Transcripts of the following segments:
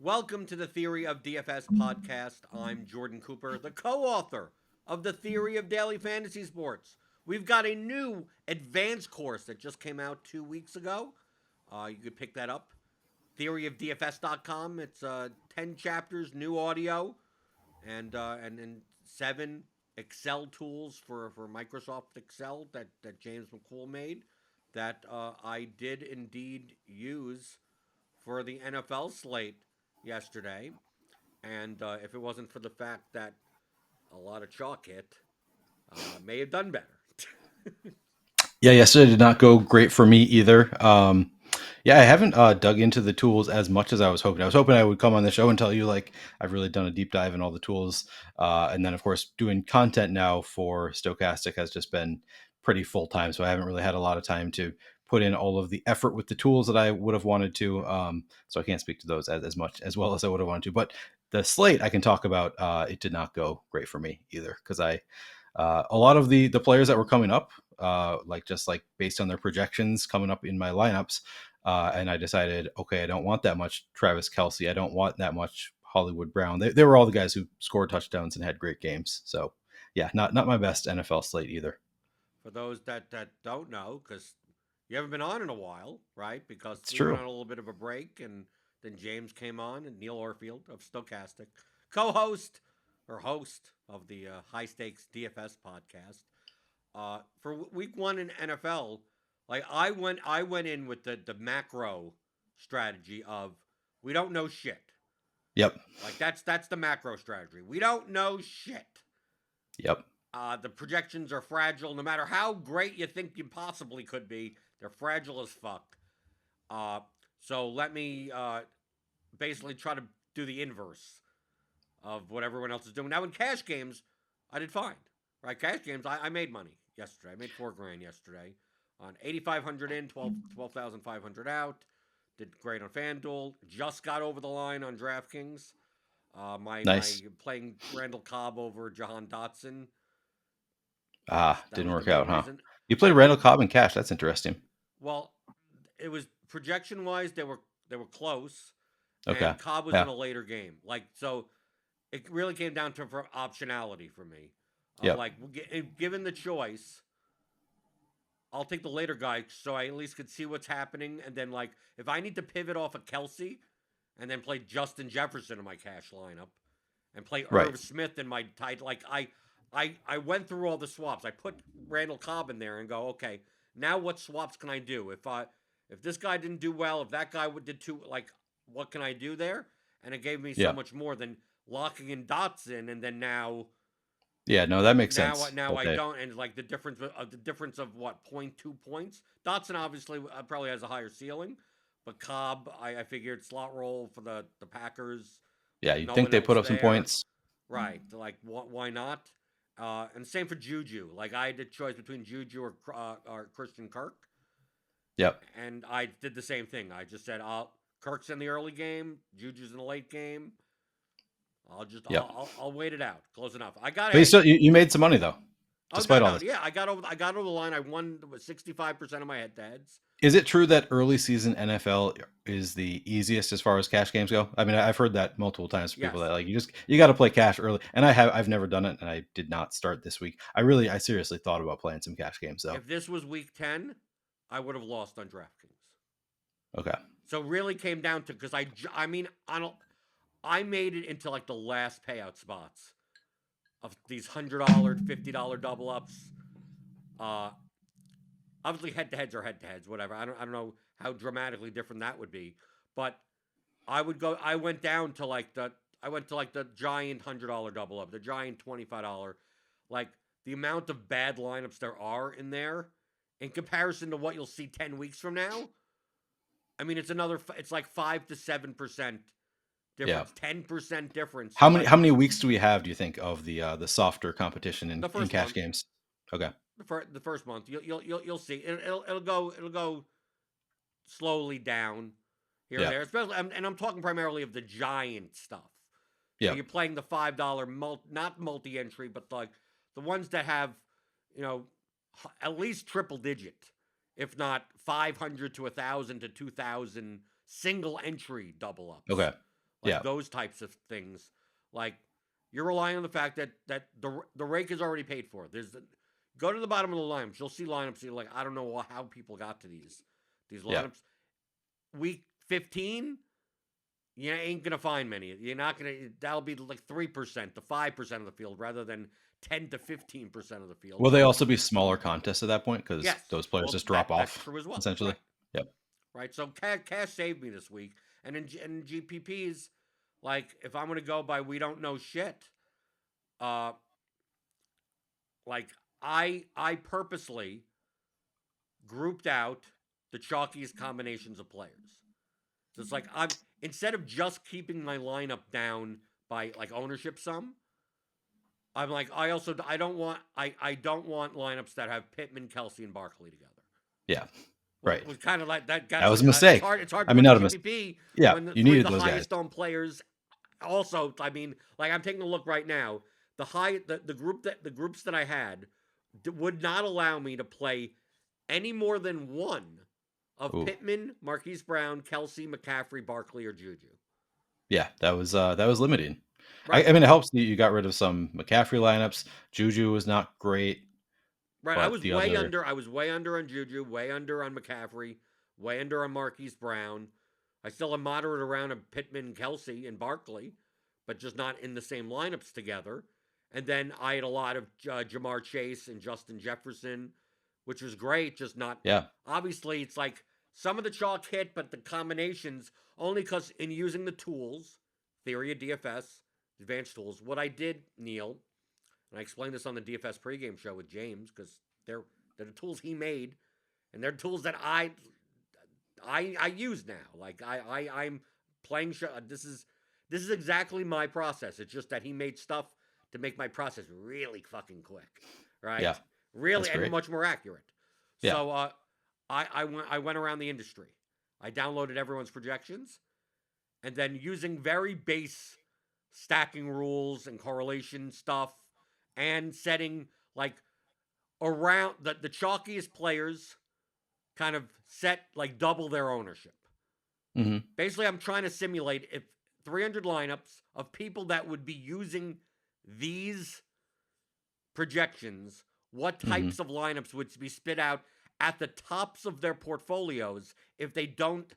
Welcome to the Theory of DFS podcast. I'm Jordan Cooper, the co author of The Theory of Daily Fantasy Sports. We've got a new advanced course that just came out 2 weeks ago. You could pick that up. Theoryofdfs.com. It's 10 chapters, new audio, and 7 Excel tools for Microsoft Excel that James McCool made that I did indeed use for the NFL slate yesterday. And if it wasn't for the fact that a lot of chalk hit, may have done better. Yeah, yesterday did not go great for me either. Yeah, I haven't dug into the tools as much as I was hoping. I was hoping I would come on the show and tell you, like, I've really done a deep dive in all the tools. And then, of course, doing content now for Stochastic has just been pretty full time. So I haven't really had a lot of time to put in all of the effort with the tools that I would have wanted to. So I can't speak to those as much as well as I would have wanted to. But the slate I can talk about, it did not go great for me either because a lot of the players that were coming up, like based on their projections coming up in my lineups, and I decided, okay, I don't want that much Travis Kelce. I don't want that much Hollywood Brown. They were all the guys who scored touchdowns and had great games. So yeah, not my best NFL slate either. For those that don't know, because you haven't been on in a while, right? Because It's we went true. on a little bit of a break, and then James came on, and Neil Orfield of Stochastic, co-host or host of the High Stakes DFS podcast. For week one in NFL, like I went in with the macro strategy of we don't know shit. Yep. Like that's the macro strategy. We don't know shit. Yep. The projections are fragile. No matter how great you think you possibly could be, they're fragile as fuck. Uh, so let me basically try to do the inverse of what everyone else is doing. Now in cash games, I did fine. Right, cash games, I made money yesterday. I made $4 grand yesterday on 8,500 in, 12,500 out. Did great on FanDuel. Just got over the line on DraftKings. My Nice. playing Randall Cobb over Jahan Dotson. That Didn't was the work main out, huh? reason. You played I Randall did Cobb in cash. That's interesting. well. It was projection wise, they were close, Okay. and Cobb was in Yeah. a later game. Like so, it really came down to for optionality for me. Of Yep. like, given the choice, I'll take the later guy so I at least could see what's happening. And then, like, if I need to pivot off of Kelsey and then play Justin Jefferson in my cash lineup and play Right. Irv Smith in my tight, like, I went through all the swaps. I put Randall Cobb in there and go, okay, now what swaps can I do? If this guy didn't do well, if that guy did too, like, what can I do there? And it gave me so Yeah. much more than locking in Dotson, and then Yeah. No, that makes now sense. now I Okay. don't, and like the difference of what 0.2 points. Dotson obviously probably has a higher ceiling, but Cobb I figured slot roll for the Packers Yeah. with You'd no think one they else put up some there, points. right? Like why not? And same for Juju. Like I had a choice between Juju or Christian Kirk, Yep. and I did the same thing. I just said, Kirk's in the early game, Juju's in the late game. I'll just Yep. I'll wait it out. Close enough. I got But you hey, still you made some money though, oh no, despite all no, this. yeah, I got over the line. I won 65% of my head to heads. Is it true that early season NFL is the easiest as far as cash games go? I mean, I've heard that multiple times from people that Yes. like you got to play cash early, and I've never done it, and I did not start this week. I seriously thought about playing some cash games though. If this was week 10, I would have lost on DraftKings. Okay. So really came down to because I mean I made it into like the last payout spots of these $100, $50 double ups. Uh, Obviously head to heads are head to heads, whatever. I don't know how dramatically different that would be, but I went down to like the giant $100 double up, the giant $25, like the amount of bad lineups there are in there in comparison to what you'll see 10 weeks from now. I mean, it's like 5 to 7% Yeah. difference, 10% difference. How many But how many weeks do we have? Do you think of the softer competition the in first cash month, games? Okay. the first month, you'll see it'll go slowly down here and Yeah. there. Especially, and I'm talking primarily of the giant stuff. You know, Yeah. you're playing the $5 not multi-entry, but like the ones that have, at least triple digit, if not 500 to 1,000 to 2,000 single entry double ups. Okay. like those types of things. Like you're relying on the fact that the rake is already paid for. Go to the bottom of the lineups. You'll see lineups. You're like, I don't know how people got to these lineups. Week 15, you ain't gonna find many. You're not gonna. That'll be like 3% to 5% of the field rather than 10 to 15% of the field. Will they also be smaller contests at that point because those players just drop off? That's true as well. Essentially, right. Yep. Right. So cash saved me this week, and in GPPs, like if I'm gonna go by we don't know shit, like I purposely grouped out the chalkiest combinations of players. So it's like instead of just keeping my lineup down by like ownership sum, I'm like I don't want lineups that have Pittman, Kelsey, and Barkley together. Yeah. Right. It was kind of like that. That was a mistake. It's hard I mean, not a mistake. Yeah, when you needed the those highest guys. owned players. Also, I mean, like I'm taking a look right now. The groups that I had would not allow me to play any more than one of Pittman, Marquise Brown, Kelsey, McCaffrey, Barkley, or Juju. Yeah, that was limiting. Right. I mean, it helps that you got rid of some McCaffrey lineups. Juju was not great. Right, I was way under. I was way under on Juju, way under on McCaffrey, way under on Marquise Brown. I still am moderate around on Pittman, Kelsey, and Barkley, but just not in the same lineups together. And then I had a lot of Jamar Chase and Justin Jefferson, which was great, just not. Yeah. Obviously, it's like some of the chalk hit, but the combinations, only because in using the tools, theory of DFS, advanced tools, what I did, Neil, and I explained this on the DFS pregame show with James, because they're the tools he made, and they're tools that I use now. Like I'm playing. This is exactly my process. It's just that he made stuff to make my process really fucking quick, right? Yeah, really, and much more accurate. Yeah. So I went around the industry. I downloaded everyone's projections, and then using very base stacking rules and correlation stuff, and setting like around the chalkiest players kind of set like double their ownership. Mm-hmm. Basically, I'm trying to simulate if 300 lineups of people that would be using these projections, what types of lineups would be spit out at the tops of their portfolios if they don't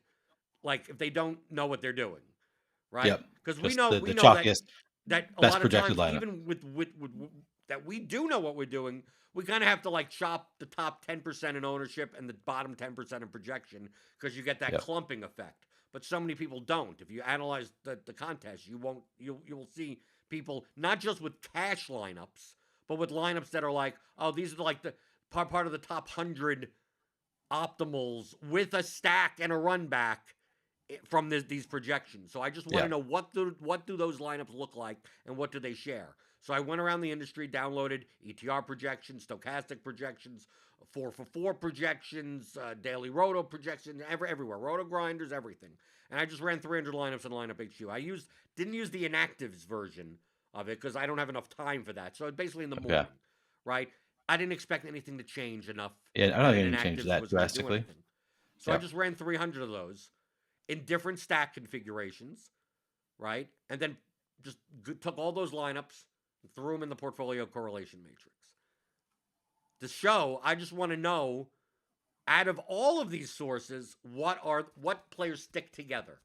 know what they're doing, right? Because we know that a lot of times, lineup. Even with that we do know what we're doing, we kind of have to like chop the top 10% in ownership and the bottom 10% in projection because you get that clumping effect. But so many people don't. If you analyze the contest, you will see people not just with cash lineups, but with lineups that are like, oh, these are like the part of the top 100 optimals with a stack and a run back from these projections. So I just want to know what do those lineups look like and what do they share. So I went around the industry, downloaded ETR projections, stochastic projections, 4-for-4 projections, daily roto projections, everywhere, roto grinders, everything. And I just ran 300 lineups in Lineup HQ. I didn't use the inactives version of it because I don't have enough time for that. So basically in the morning, right? I didn't expect anything to change enough. Yeah, I don't think anything changed that drastically. So I just ran 300 of those in different stack configurations, right? And then just took all those lineups and threw them in the portfolio correlation matrix. The show, I just want to know, out of all of these sources, what players stick together.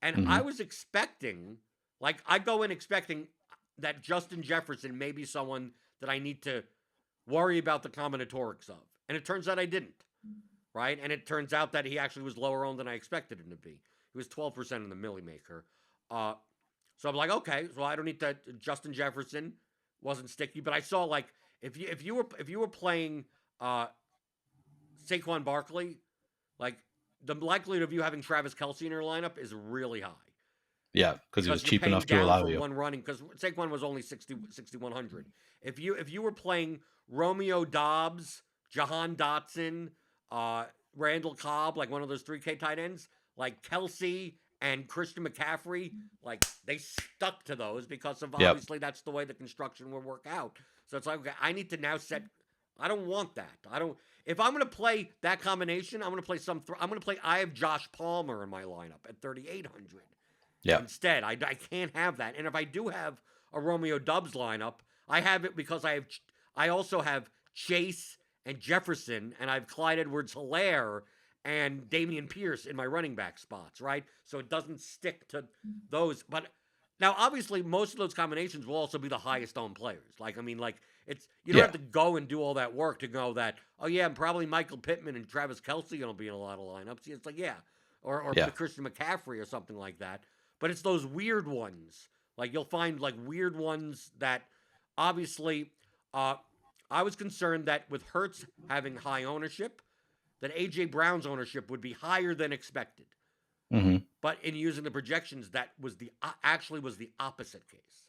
And I was expecting, like I go in expecting that Justin Jefferson may be someone that I need to worry about the combinatorics of. And it turns out I didn't, right? And it turns out that he actually was lower owned than I expected him to be. He was 12% in the Millie Maker. So I'm like, okay, so I don't need that. Justin Jefferson wasn't sticky, but I saw like if you were playing Saquon Barkley, like the likelihood of you having Travis Kelce in your lineup is really high. Yeah, because he was cheap enough to allow you. One running because Saquon was only 6,100. If you were playing Romeo Dobbs, Jahan Dotson, Randall Cobb, like one of those 3K tight ends, like Kelce and Christian McCaffrey, like they stuck to those because of obviously that's the way the construction will work out. So it's like, okay, I need to now set. I don't want that. If I'm going to play that combination, I'm going to play I have Josh Palmer in my lineup at 3,800. Yeah. instead. I can't have that. And if I do have a Romeo Dubs lineup, I have it because I also have Chase and Jefferson, and I have Clyde Edwards-Helaire and Damian Pierce in my running back spots, right? So it doesn't stick to those. But now, obviously, most of those combinations will also be the highest owned players. Like, I mean, like, it's you don't Yeah. have to go and do all that work to know that, oh, yeah, probably Michael Pittman and Travis Kelce going to be in a lot of lineups. It's like, yeah. Or Yeah. Christian McCaffrey or something like that. But it's those weird ones. Like, you'll find, like, weird ones that obviously I was concerned that with Hurts having high ownership, that A.J. Brown's ownership would be higher than expected. hmm But in using the projections, that was actually was the opposite case.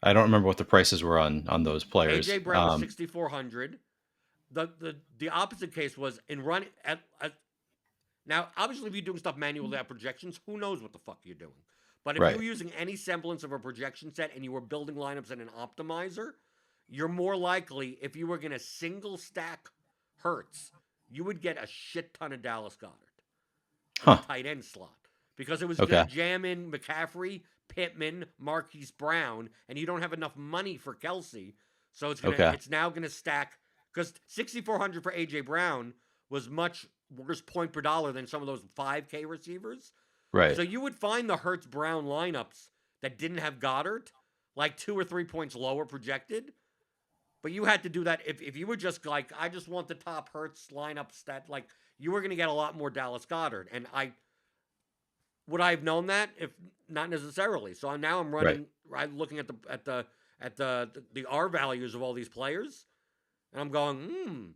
I don't remember what the prices were on those players. A.J. Brown was 6,400. The opposite case was in running at now, obviously, if you're doing stuff manually without projections, who knows what the fuck you're doing. But if Right. you were using any semblance of a projection set and you were building lineups in an optimizer, you're more likely, if you were going to single stack Hurts, you would get a shit ton of Dallas Goddard in the tight end slot. Because it was going Okay. to jam in McCaffrey, Pittman, Marquise Brown, and you don't have enough money for Kelce. So it's now going to stack, because 6,400 for A.J. Brown was much worse point per dollar than some of those 5K receivers. Right. So you would find the Hurts Brown lineups that didn't have Goddard like 2 or 3 points lower projected. But you had to do that if you were just like, I just want the top Hurts lineups that, like, you were going to get a lot more Dallas Goddard. And would I have known that? If not necessarily. So now I'm running, right, looking at the R values of all these players, and I'm going,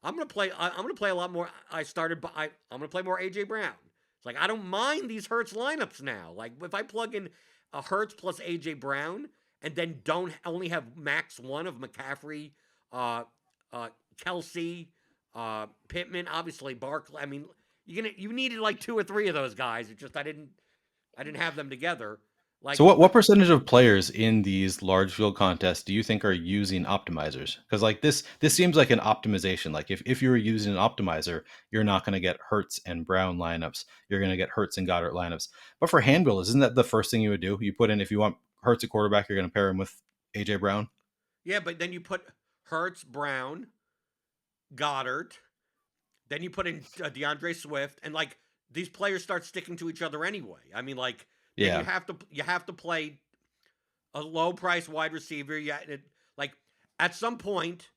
I'm gonna play a lot more. I'm gonna play more AJ Brown. It's like I don't mind these Hurts lineups now. Like if I plug in a Hurts plus AJ Brown and then don't only have max one of McCaffrey, Kelce, Pittman, obviously Barkley. I mean, you needed like 2 or 3 of those guys. It's just I didn't have them together. Like, so what percentage of players in these large field contests do you think are using optimizers? Because like this seems like an optimization. Like if you're using an optimizer, you're not going to get Hurts and Brown lineups. You're going to get Hurts and Goddard lineups. But for hand builders, isn't that the first thing you would do? You put in, if you want Hurts at quarterback, you're going to pair him with AJ Brown. Yeah, but then you put Hurts, Brown, Goddard. Then you put in DeAndre Swift, and like these players start sticking to each other anyway. I mean, like, Yeah. you have to play a low price wide receiver. Yeah, like at some point,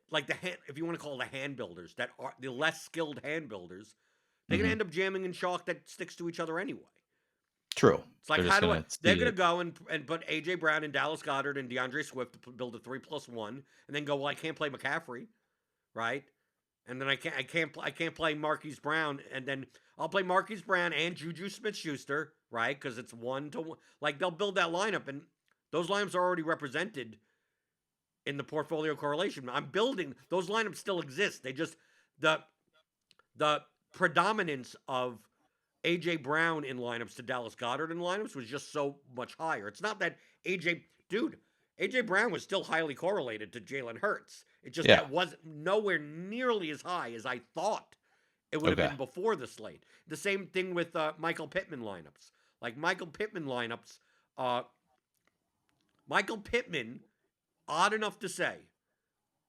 like if you want to call it the hand builders that are the less skilled hand builders, they're gonna end up jamming in chalk that sticks to each other anyway. True. It's like they're gonna go and put AJ Brown and Dallas Goddard and DeAndre Swift to build a 3+1, and then go, well, I can't play McCaffrey, right? And then I can't play Marquise Brown, and then I'll play Marquise Brown and Juju Smith-Schuster, right? Because it's 1-1. Like they'll build that lineup, and those lineups are already represented in the portfolio correlation. I'm building those lineups still exist. They just the predominance of AJ Brown in lineups to Dallas Goddard in lineups was just so much higher. It's not that AJ Brown was still highly correlated to Jalen Hurts. It just that wasn't nowhere nearly as high as I thought it would have been before the slate. The same thing with Michael Pittman lineups. Like Michael Pittman lineups, Michael Pittman, odd enough to say,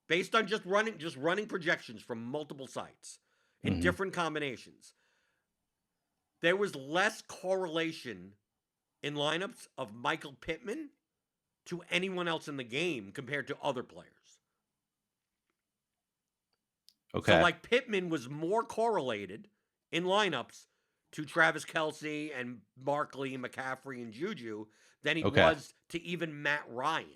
based on just running projections from multiple sites in different combinations, there was less correlation in lineups of Michael Pittman to anyone else in the game compared to other players. Okay. So, like, Pittman was more correlated in lineups to Travis Kelce and Barkley and McCaffrey and Juju than he was to even Matt Ryan.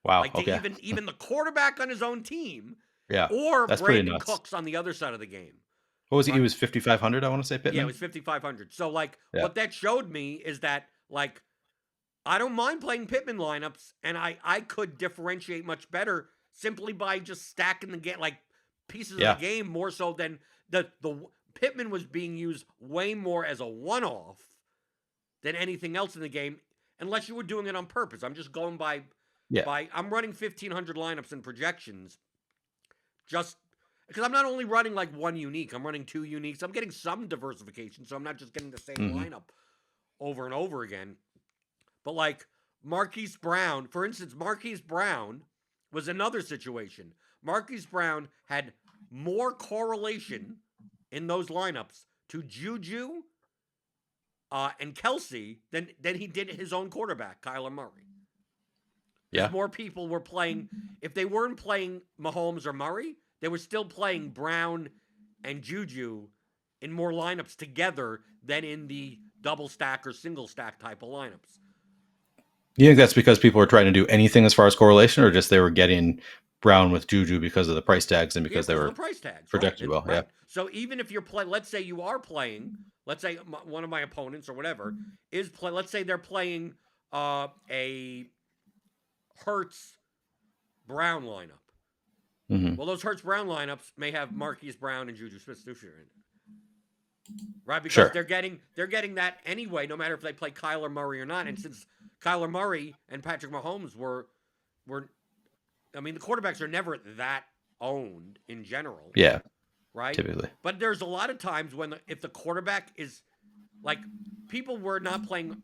Wow. Like, to even the quarterback on his own team, or that's Brandon Cooks on the other side of the game. What was he? He was 5,500, I want to say, Pittman? Yeah, it was 5,500. So, like, what that showed me is that, like, I don't mind playing Pittman lineups, and I could differentiate much better simply by just stacking the game, like, pieces of the game more so than the Pittman was being used way more as a one-off than anything else in the game, unless you were doing it on purpose. I'm just going by I'm running 1,500 lineups and projections. because I'm not only running like one unique, I'm running two uniques. I'm getting some diversification, so I'm not just getting the same lineup over and over again. But like Marquise Brown, for instance, Marquise Brown was another situation. Marquise Brown had more correlation in those lineups to Juju and Kelsey than he did his own quarterback, Kyler Murray. Because more people were playing, if they weren't playing Mahomes or Murray, they were still playing Brown and Juju in more lineups together than in the double stack or single stack type of lineups. You think that's because people were trying to do anything as far as correlation, or just they were getting Brown with Juju because of the price tags and because they were the price tags projected well? Right. So even if you're playing, let's say you are playing, let's say one of my opponents or whatever is play. Let's say they're playing a Hurts Brown lineup. Well, those Hurts Brown lineups may have Marquise Brown and Juju Smith-Schuster in it, right? Because they're getting that anyway, no matter if they play Kyler Murray or not. And since Kyler Murray and Patrick Mahomes were, I mean, the quarterbacks are never that owned in general. Yeah, right. Typically, but there's a lot of times when if the quarterback is like, people were not playing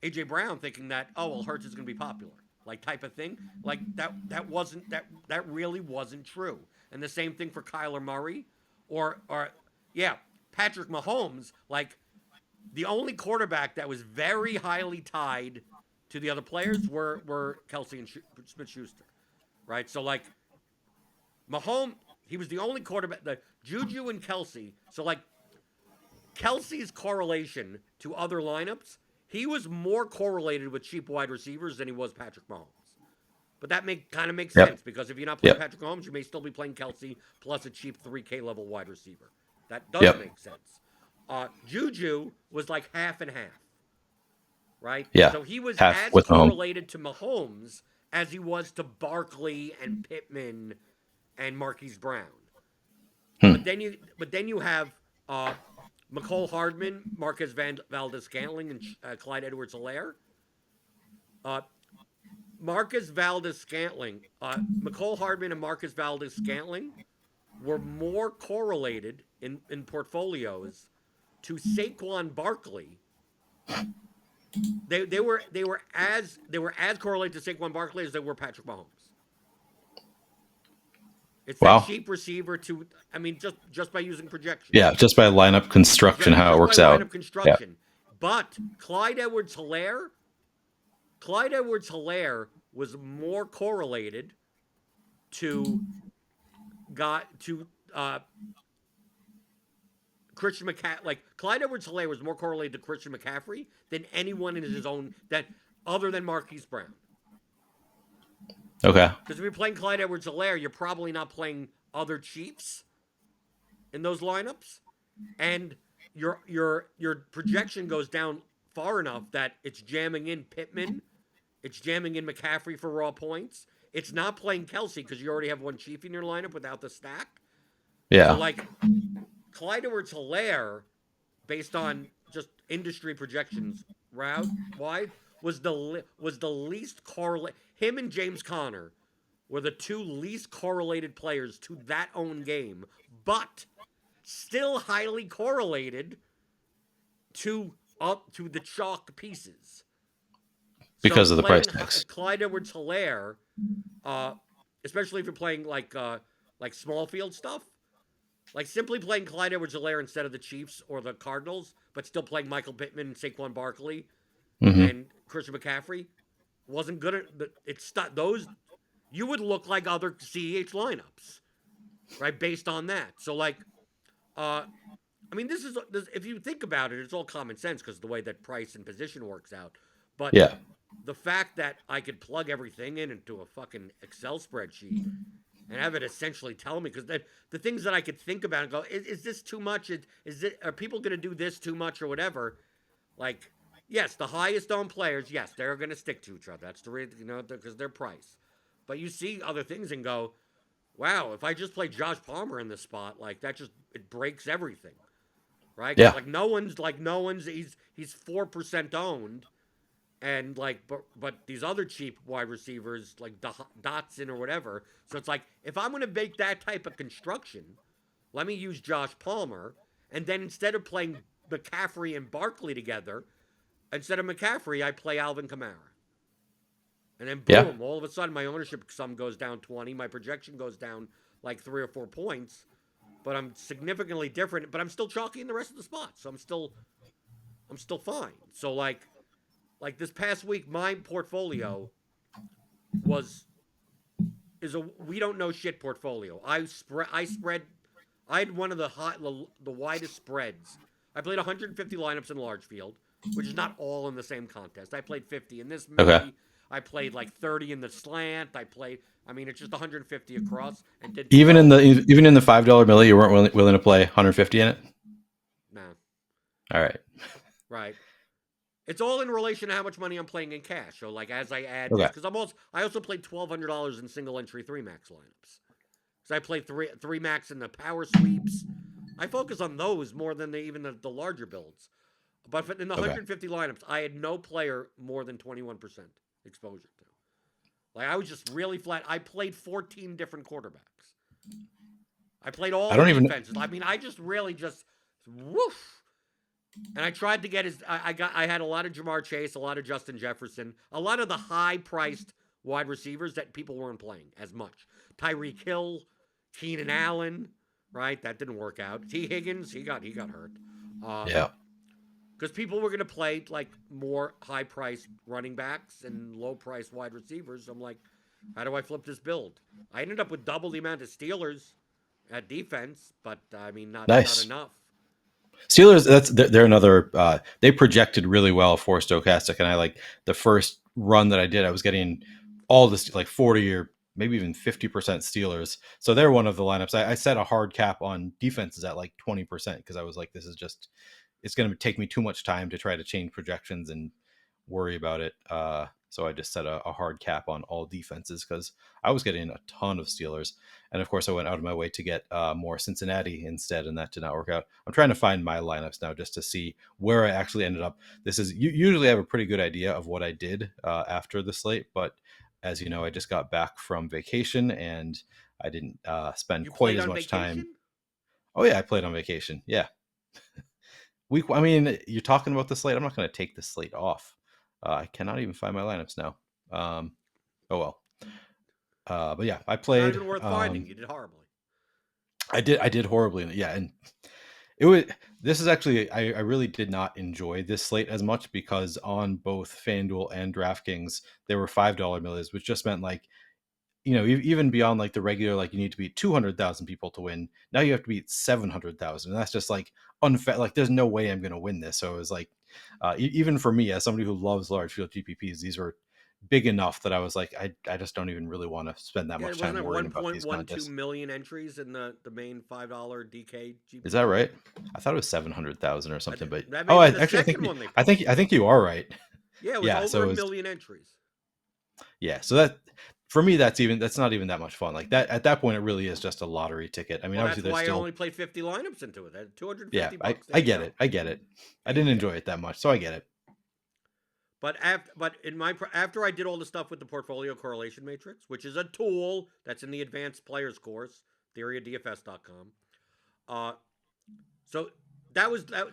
AJ Brown thinking that Hurts is going to be popular. Like type of thing, like that really wasn't true. And the same thing for Kyler Murray, or Patrick Mahomes. Like the only quarterback that was very highly tied to the other players were Kelsey and Smith-Schuster, right? So like Mahomes, he was the only quarterback. The Juju and Kelsey. So like Kelsey's correlation to other lineups. He was more correlated with cheap wide receivers than he was Patrick Mahomes. But that kind of makes sense because if you're not playing Patrick Mahomes, you may still be playing Kelsey plus a cheap 3K level wide receiver. That does make sense. Juju was like half and half, right? Yeah. So he was as correlated to Mahomes as he was to Barkley and Pittman and Marquise Brown. But then you have McCole Hardman, Marquez Valdez-Scantling, and Clyde Edwards-Helaire. Marquez Valdez-Scantling, McCole Hardman and Marquez Valdez-Scantling were more correlated in portfolios to Saquon Barkley. They were as correlated to Saquon Barkley as they were Patrick Mahomes. It's that cheap receiver to, I mean, just by using projections. Yeah, just by lineup construction, how it works out. Lineup construction. Yeah. But Clyde Edwards-Helaire was more correlated to Christian McCaffrey. Like Clyde Edwards-Helaire was more correlated to Christian McCaffrey than anyone in his own other than Marquise Brown. Okay. Because if you're playing Clyde Edwards-Helaire, you're probably not playing other Chiefs in those lineups, and your projection goes down far enough that it's jamming in Pittman, it's jamming in McCaffrey for raw points. It's not playing Kelsey because you already have one Chief in your lineup without the stack. Yeah. So like Clyde Edwards-Helaire, based on just industry projections route wide, was the least correlated. Him and James Conner were the two least correlated players to that own game, but still highly correlated to the chalk pieces. Because of the price tags. Clyde Edwards-Helaire, especially if you're playing like small field stuff, like simply playing Clyde Edwards-Helaire instead of the Chiefs or the Cardinals, but still playing Michael Pittman and Saquon Barkley and Christian McCaffrey wasn't good at it's not those. You would look like other CEH lineups, right? Based on that. So like, I mean, this if you think about it, it's all common sense because the way that price and position works out. But the fact that I could plug everything into a fucking Excel spreadsheet and have it essentially tell me, because the things that I could think about and go, is this too much? Are people going to do this too much or whatever? Like, yes, the highest owned players, yes, they're going to stick to each other. That's the reason, because they're price. But you see other things and go, wow, if I just play Josh Palmer in this spot, like that it breaks everything, right? Yeah. Like no one's he's 4% owned, and like but these other cheap wide receivers like Dotson or whatever. So it's like if I'm going to make that type of construction, let me use Josh Palmer, and then instead of playing McCaffrey and Barkley together, instead of McCaffrey, I play Alvin Kamara. And then Yeah. boom, all of a sudden my ownership sum goes down 20, my projection goes down like 3 or 4 points, but I'm significantly different, but I'm still chalky in the rest of the spots. So I'm still fine. So like this past week my portfolio was is a we don't know shit portfolio. I had one of the widest spreads. I played 150 lineups in large field, which is not all in the same contest. I played 50 in this Okay. mini. I played like 30 in the slant. I mean, it's just 150 across, and did Even in 12. the $5 milli, you weren't willing to play 150 in it. No, All right. right. It's all in relation to how much money I'm playing in cash. So like as I add this, Okay. because I also played $1,200 in single entry 3 max lineups. Because I played three max in the power sweeps. I focus on those more than even the larger builds. But in the Okay. 150 lineups, I had no player more than 21% exposure to. Like I was just really flat. I played 14 different quarterbacks. I played all I the don't even. defenses. I mean, I just really just woof. And I tried to get I had a lot of Jamar Chase, a lot of Justin Jefferson, a lot of the high priced wide receivers that people weren't playing as much. Tyreek Hill, Keenan Allen, right? That didn't work out. T. Higgins, he got hurt. Yeah. Because people were going to play like more high priced running backs and low priced wide receivers. I'm like, how do I flip this build? I ended up with double the amount of Steelers at defense, but I mean, not Nice. enough. Steelers. They're another. They projected really well for Stochastic, and I like the first run that I did. I was getting all this like 40 or maybe even 50% Steelers. So they're one of the lineups. I set a hard cap on defenses at like 20% because I was like, this is just it's going to take me too much time to try to change projections and worry about it. So I just set a hard cap on all defenses because I was getting a ton of Steelers. And of course, I went out of my way to get more Cincinnati instead, and that did not work out. I'm trying to find my lineups now just to see where I actually ended up. This is usually I have a pretty good idea of what I did after the slate, but as you know, I just got back from vacation and I didn't spend You quite played as on much time. vacation? Oh yeah, I played on vacation. Yeah, I mean, you're talking about the slate. I'm not going to take the slate off. I cannot even find my lineups now. Oh well. But yeah, I Not played. even worth finding. You did horribly. I did horribly. Yeah, and it was. This is actually. I really did not enjoy this slate as much because on both FanDuel and DraftKings there were $5 millies, which just meant like even beyond like the regular, like you need to beat 200,000 people to win. Now you have to beat 700,000. And that's just like unfair. Like there's no way I'm going to win this. So it was like, even for me, as somebody who loves large field GPPs, these were big enough that I was like, I just don't even really want to spend that Yeah, much wasn't time there worrying about these 1.12 contests. million entries in the main $5 DK Is that GPP? right? I thought it was 700,000 or something, but That may oh, have I been the actually, second one they I posted. think you are right. Yeah, it was Yeah. over So a it was, million entries. yeah. So that, for me, that's not even that much fun. Like that, at that point, it really is just a lottery ticket. I mean, Well, obviously that's there's why I still. only played 50 lineups into it. At Yeah, $250. There I you get go. it. I get it. I There you didn't go. enjoy it that much, so I get it. But after I did all the stuff with the portfolio correlation matrix, which is a tool that's in the advanced players course, theoryofdfs.com. So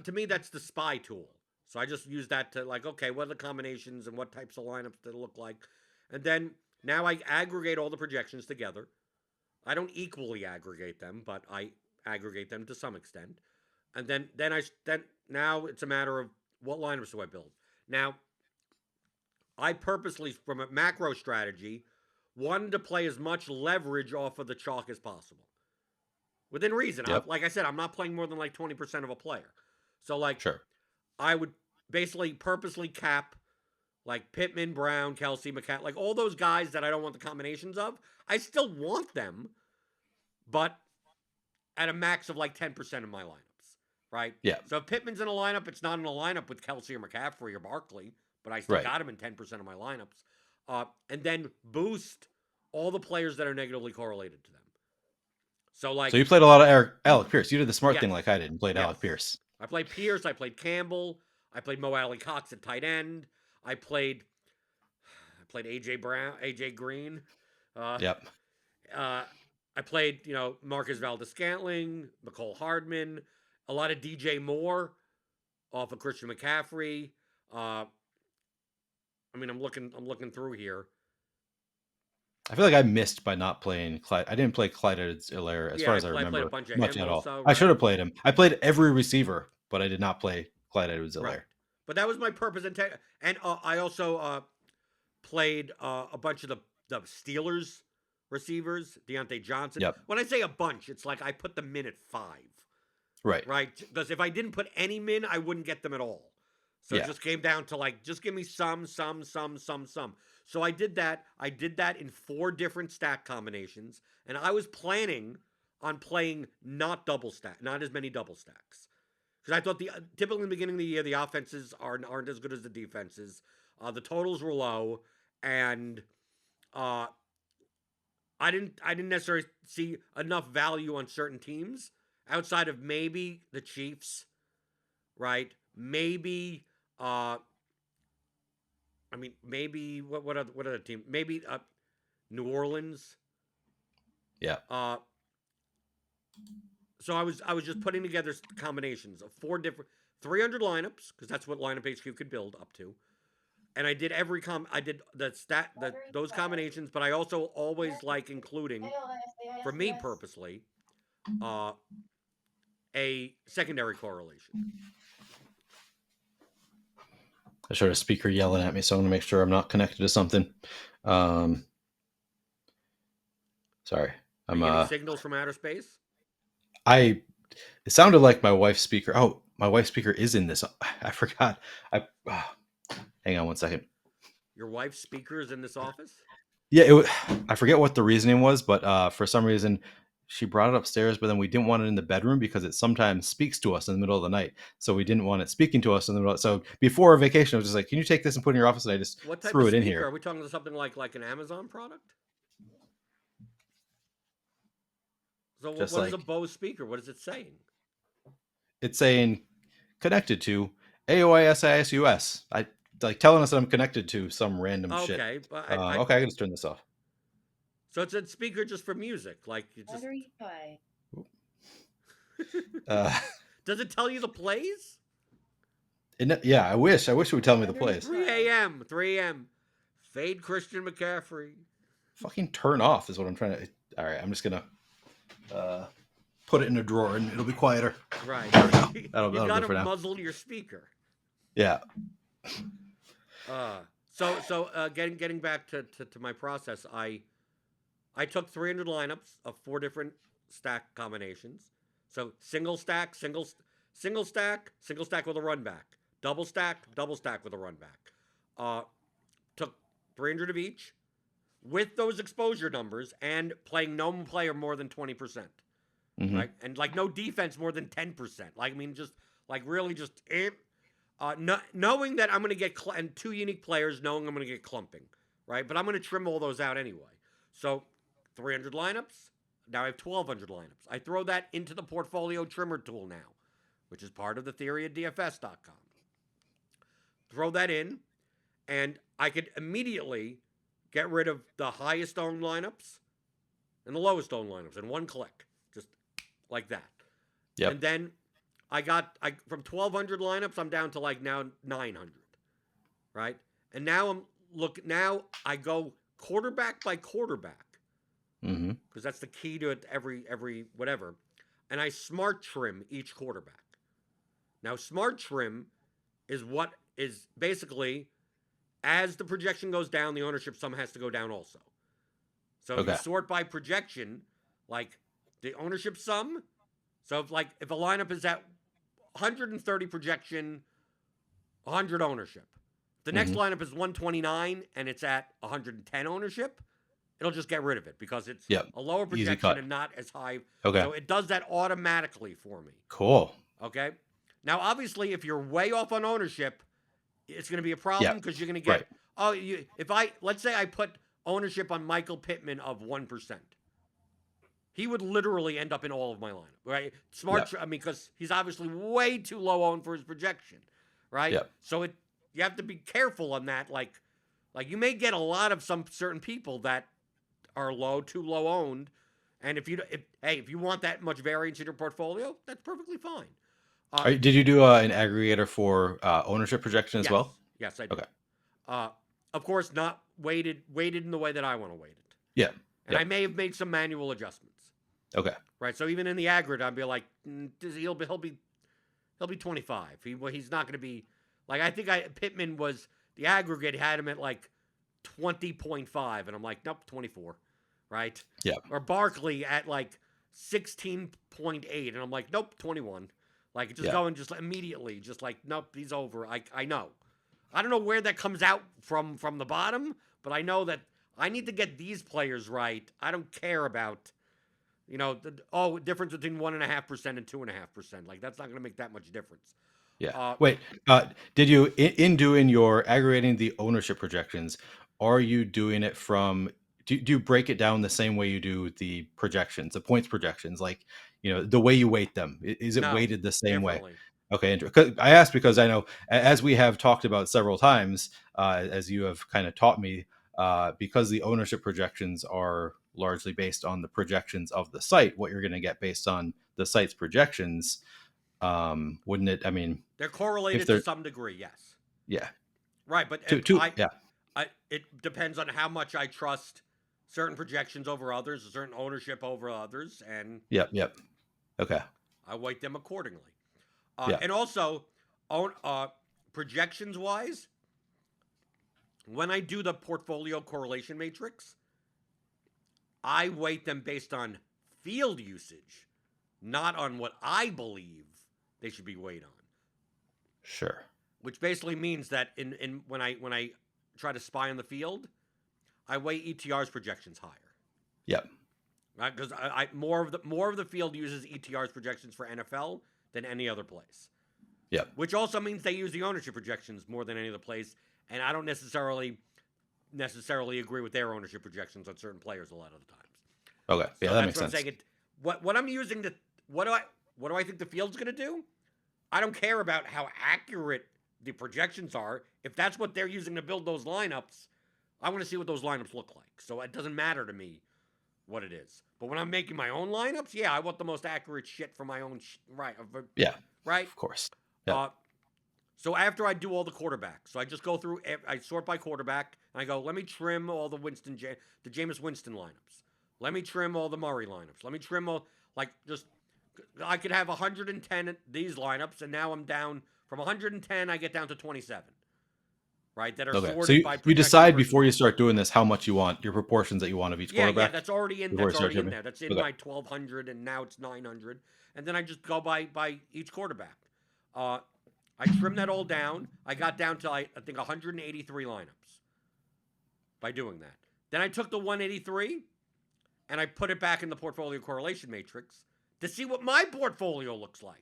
to me that's the spy tool. So I just use that to like, okay, what are the combinations and what types of lineups they look like, and then now I aggregate all the projections together. I don't equally aggregate them, but I aggregate them to some extent, and then now it's a matter of what lineups do I build. Now I purposely, from a macro strategy, wanted to play as much leverage off of the chalk as possible within reason. Yep. Like I said, I'm not playing more than like 20% of a player. So like Sure. I would basically purposely cap like Pittman, Brown, Kelsey, McCann, like all those guys that I don't want the combinations of. I still want them, but at a max of like 10% of my lineups, right? Yeah. So if Pittman's in a lineup, it's not in a lineup with Kelsey or McCaffrey or Barkley, but I still Right. got him in 10% of my lineups. And then boost all the players that are negatively correlated to them. So So like, you played a lot of Alec Pierce. You did the smart yes, thing like I did and played yes. Alec Pierce. I played Pierce. I played Campbell. I played Mo Alley Cox at tight end. I played AJ Green. Uh, Yep. uh, I played, Marcus Valdes-Scantling, McCole Hardman, a lot of DJ Moore off of Christian McCaffrey. I'm looking through here. I feel like I missed by not playing Clyde. I didn't play Clyde Edwards-Helaire as Yeah, far I as I played a remember bunch of much him at all. also, I should right? have played him. I played every receiver, but I did not play Clyde Right. Edwards-Helaire. But that was my purpose. And I also played a bunch of the Steelers receivers, Deontay Johnson. Yep. When I say a bunch, it's like I put them in at 5. Right. Right? Because if I didn't put any min, I wouldn't get them at all. So Yeah. it just came down to like, just give me some. So I did that. I did that in 4 different stack combinations. And I was planning on playing not as many double stacks. Because I thought typically in the beginning of the year, the offenses aren't as good as the defenses. The totals were low. And I didn't necessarily see enough value on certain teams outside of maybe the Chiefs, right? Maybe maybe what other team? Maybe New Orleans. Yeah. So I was just putting together combinations of 4 different 300 lineups because that's what lineup HQ could build up to. And I did those combinations, but I also always like including, for me purposely, a secondary correlation. I heard a speaker yelling at me, so I'm going to make sure I'm not connected to something. Sorry. Are you getting signals from outer space? It sounded like my wife's speaker. Oh, my wife's speaker is in this. I forgot. Hang on one second. Your wife's speaker is in this office? Yeah, I forget what the reasoning was, but for some reason she brought it upstairs, but then we didn't want it in the bedroom because it sometimes speaks to us in the middle of the night. So we didn't want it speaking to us in the middle. So before our vacation, I was just like, "Can you take this and put it in your office?" And I just threw it in here. Are we talking about something like an Amazon product? So what is a Bose speaker? What is it saying? It's saying connected to AOISISUS. I like telling us that I'm connected to some random shit. Okay, but okay, I can just turn this off. So it's a speaker just for music, like you just. Does it tell you the plays? Yeah, I wish it would tell me the plays. 3 a.m. Fade Christian McCaffrey. Fucking turn off is what I'm trying to. All right, I'm just gonna put it in a drawer and it'll be quieter. Right. That'll you gotta muzzle your speaker. Yeah. So getting back to my process, I took 300 lineups of 4 different stack combinations. So single stack with a run back, double stack with a run back. Took 300 of each with those exposure numbers and playing no player more than 20%, right? And like no defense more than 10%. Like, I mean, just like really just knowing that I'm going to get and 2 unique players, knowing I'm going to get clumping, right? But I'm going to trim all those out anyway. So 300 lineups. Now I have 1,200 lineups. I throw that into the portfolio trimmer tool now, which is part of the theory of DFS.com. Throw that in, and I could immediately get rid of the highest owned lineups and the lowest owned lineups in one click, just like that. Yep. And then from 1,200 lineups, I'm down to like now 900, right? And now I go quarterback by quarterback. Because that's the key to it, every whatever. And I smart trim each quarterback. Now, smart trim is what is basically, as the projection goes down, the ownership sum has to go down also. So you sort by projection, like the ownership sum. So if a lineup is at 130 projection, 100 ownership. The next lineup is 129 and it's at 110 ownership. It'll just get rid of it because it's a lower projection and not as high. Okay. So it does that automatically for me. Cool. Okay. Now, obviously, if you're way off on ownership, it's going to be a problem because you're going to get let's say I put ownership on Michael Pittman of 1%. He would literally end up in all of my lineup, right? Because he's obviously way too low owned for his projection, right? Yep. So you have to be careful on that. Like you may get a lot of some certain people that are too low owned, And if you want that much variance in your portfolio, that's perfectly fine. Did you do an aggregator for ownership projection as well? Yes, I did. Okay. Of course, not weighted in the way that I want to weight it. Yeah. And I may have made some manual adjustments. Okay. Right. So even in the aggregate, I'd be like, he'll be 25. He's not going to be like, I think Pittman was, the aggregate had him at like 20.5, and I'm like, nope, 24. Right. Yeah. Or Barkley at like 16.8, and I'm like, nope, 21. Like, just going just immediately, just like, nope, he's over. I know. I don't know where that comes out from the bottom, but I know that I need to get these players right. I don't care about, difference between 1.5% and 2.5%. Like, that's not going to make that much difference. Yeah. Wait, did you, in doing your aggregating the ownership projections, are you doing it from, do you break it down the same way you do the projections, the points projections, like, the way you weight them? Is it weighted the same way? Okay. I asked because I know, as we have talked about several times, as you have kind of taught me, because the ownership projections are largely based on the projections of the site, what you're going to get based on the site's projections, wouldn't it? I mean, they're correlated to some degree, yes. Yeah. Right, but yeah. It depends on how much I trust certain projections over others, certain ownership over others, and Yep. Okay. I weight them accordingly. Yeah. And also, projections wise, when I do the portfolio correlation matrix, I weight them based on field usage, not on what I believe they should be weighed on. Sure. Which basically means that when I try to spy on the field, I weigh ETR's projections higher. Yep. Right, because I more of the field uses ETR's projections for NFL than any other place. Yep. Which also means they use the ownership projections more than any other place, and I don't necessarily agree with their ownership projections on certain players a lot of the times. Okay. Yeah, so that makes sense. I'm saying. What I'm using to what do I think the field's going to do? I don't care about how accurate the projections are. If that's what they're using to build those lineups, I want to see what those lineups look like. So it doesn't matter to me what it is. But when I'm making my own lineups, I want the most accurate shit for my own right. Yeah. Right? Of course. Yeah. So after I do all the quarterbacks, so I just go through, I sort by quarterback, and I go, let me trim all the Jameis Winston lineups. Let me trim all the Murray lineups. Let me trim all, I could have 110 of these lineups, and now I'm down from 110, I get down to 27. Right? That are sorted by you decide before you start doing this how much you want, your proportions that you want of each quarterback? Yeah, that's already in there. That's in my 1,200, and now it's 900. And then I just go by each quarterback. I trimmed that all down. I got down to, I think, 183 lineups by doing that. Then I took the 183, and I put it back in the portfolio correlation matrix to see what my portfolio looks like.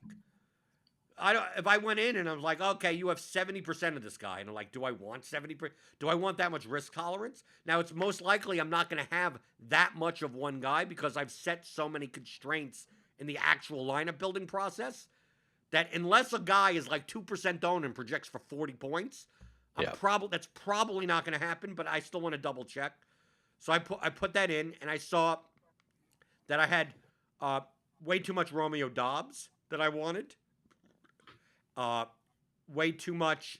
If I went in and I was like, okay, you have 70% of this guy, and I'm like, do I want 70%? Do I want that much risk tolerance? Now, it's most likely I'm not going to have that much of one guy because I've set so many constraints in the actual lineup building process that unless a guy is like 2% owned and projects for 40 points, that's probably not going to happen, but I still want to double check. So I put that in, and I saw that I had way too much Romeo Dobbs that I wanted. Way too much.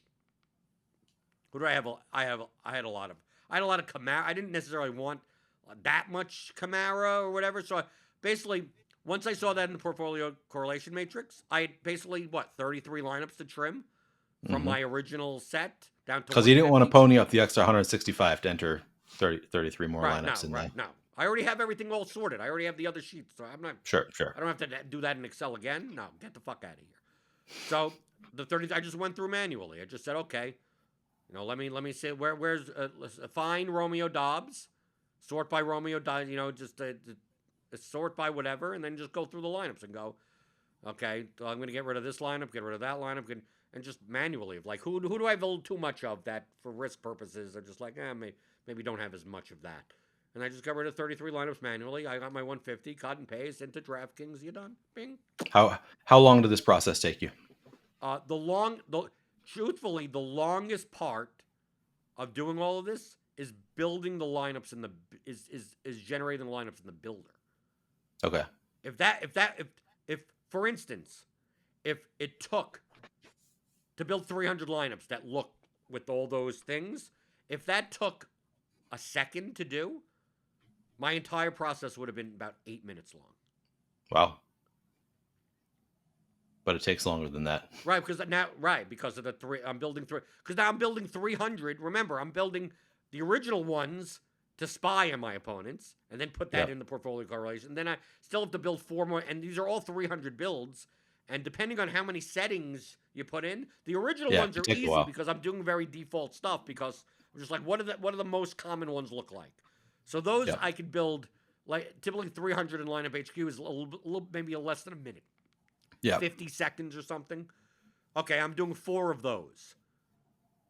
Who do I have? I had a lot of Kamara. I didn't necessarily want that much Kamara or whatever. So basically, once I saw that in the portfolio correlation matrix, I had basically 33 lineups to trim from my original set down to, because you didn't want to pony up the extra 165 to enter 33 more lineups in there. No, I already have everything all sorted. I already have the other sheets, so I'm not sure. I don't have to do that in Excel again. No, get the fuck out of here. So the 30, I just went through manually. I just said, okay, let me see where's find Romeo Dobbs, sort by Romeo Dobbs, just sort by whatever, and then just go through the lineups and go, okay, so I'm going to get rid of this lineup, get rid of that lineup, and just manually, like who do I have a little too much of that for risk purposes? I'm just like, maybe don't have as much of that. And I just got rid of 33 lineups manually. I got my 150, cut and paste into DraftKings. You done? Bing. How long did this process take you? Truthfully, the longest part of doing all of this is building the lineups is generating the lineups in the builder. Okay. If for instance, if it took to build 300 lineups that look with all those things, if that took a second to do, my entire process would have been about 8 minutes long. Wow. But it takes longer than that. Right, because of the three, I'm building three, because now I'm building 300. Remember, I'm building the original ones to spy on my opponents, and then put that in the portfolio correlation. Then I still have to build 4 more, and these are all 300 builds. And depending on how many settings you put in, the original ones are easy because I'm doing very default stuff. Because I'm just like, what are the most common ones look like? So those I could build like typically 300 in lineup HQ is a little maybe less than a minute. Yeah. 50 seconds or something. Okay, I'm doing 4 of those.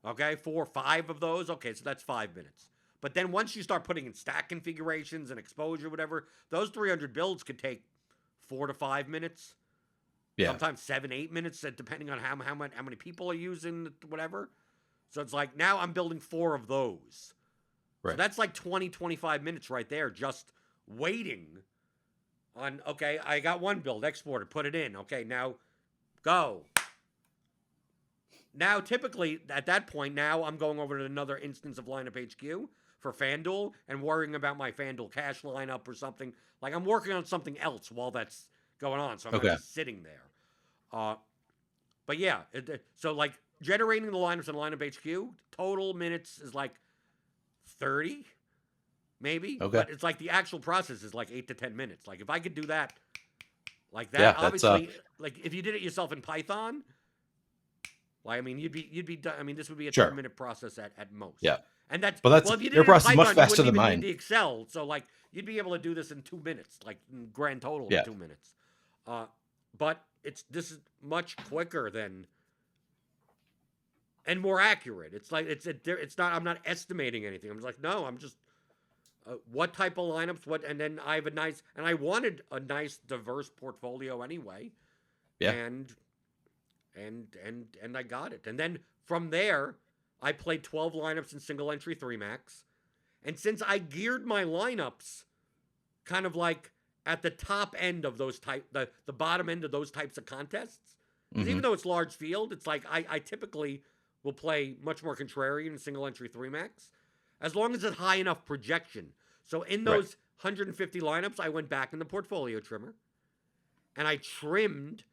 Okay, 4 or 5 of those. Okay, so that's 5 minutes. But then once you start putting in stack configurations and exposure, whatever, those 300 builds could take 4 to 5 minutes. Yeah. Sometimes 7, 8 minutes, depending on how many people are using whatever. So it's like now I'm building 4 of those. Right. So that's like 20, 25 minutes right there just waiting on, okay, I got one build, export it, put it in. Okay, now go. Now, typically, at that point, now I'm going over to another instance of lineup HQ for FanDuel and worrying about my FanDuel cash lineup or something. Like, I'm working on something else while that's going on, so I'm not just sitting there. But yeah, so like generating the lineups in lineup HQ, total minutes is like 30, maybe. Okay. But it's like the actual process is like 8 to 10 minutes. Like, if I could do that, like that, obviously, like if you did it yourself in Python, like, I mean, you'd be done. I mean, this would be a 10-minute process at most. Yeah. And that's, but if you did your process Python, is much faster than mine. Need the Excel, so like you'd be able to do this in 2 minutes, like grand total in 2 minutes. But this is much quicker than and more accurate. It's like it's not. I'm not estimating anything. I'm just like, no, I'm just what type of lineups, and then I have I wanted a nice diverse portfolio anyway. Yeah. And I got it. And then from there, I played 12 lineups in single entry 3 max. And since I geared my lineups kind of like at the top end of those the bottom end of those types of contests, even though it's large field, it's like I typically will play much more contrarian in single entry 3 max, as long as it's high enough projection. So in those 150 lineups, I went back in the portfolio trimmer, and I trimmed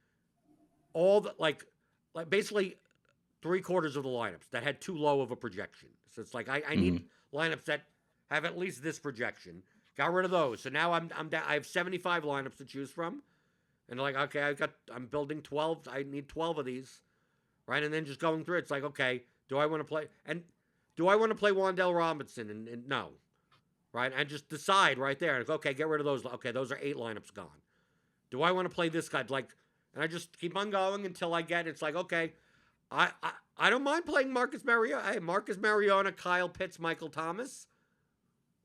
all the like basically 3/4 of the lineups that had too low of a projection. So it's like I need lineups that have at least this projection. Got rid of those. So now I'm down. I have 75 lineups to choose from, and like, okay, I'm building 12. I need 12 of these, right? And then just going through it, it's like, okay, do I want to play Wan'Dale Robinson? And no, right? And just decide right there. Okay, get rid of those. Okay, those are 8 lineups gone. Do I want to play this guy? Like, and I just keep on going until I get. It's like, okay, I don't mind playing Marcus Mariota. Hey, Marcus Mariota, Kyle Pitts, Michael Thomas.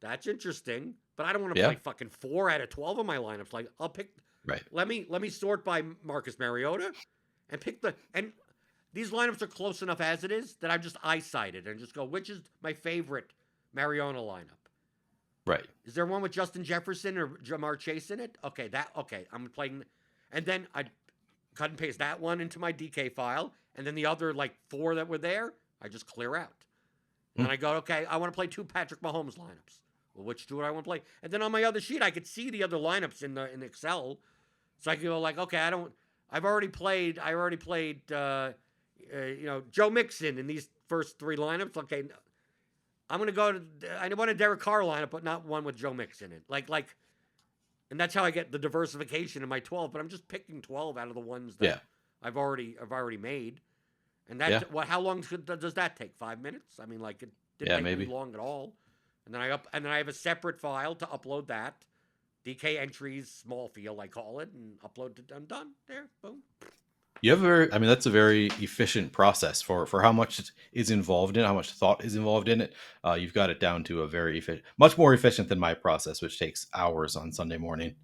That's interesting. But I don't want to play fucking 4 out of 12 of my lineups. Like, I'll pick. Right. Let me sort by Marcus Mariota, and pick and these lineups are close enough as it is that I just eye-sighted and just go, which is my favorite Mariota lineup? Right. Is there one with Justin Jefferson or Jamar Chase in it? Okay, I'm playing, and then I cut and paste that one into my DK file, and then the other like 4 that were there, I just clear out. And I go, okay, I want to play 2 Patrick Mahomes lineups. Well, which 2 do I want to play? And then on my other sheet, I could see the other lineups in Excel, so I could go like, okay, I already played, Joe Mixon in these first 3 lineups. Okay, I'm gonna go to. I want a Derek Carr lineup, but not one with Joe Mixon in it. Like, and that's how I get the diversification in my 12. But I'm just picking 12 out of the ones that I've already made. And that's how long does that take? 5 minutes? I mean, like, it didn't take me long at all. And then I have a separate file to upload that. DK entries, small field, I call it, and upload it. I'm done. There, boom. You have that's a very efficient process for how much is involved in it, how much thought is involved in it. You've got it down to a very efficient, much more efficient than my process, which takes hours on Sunday morning.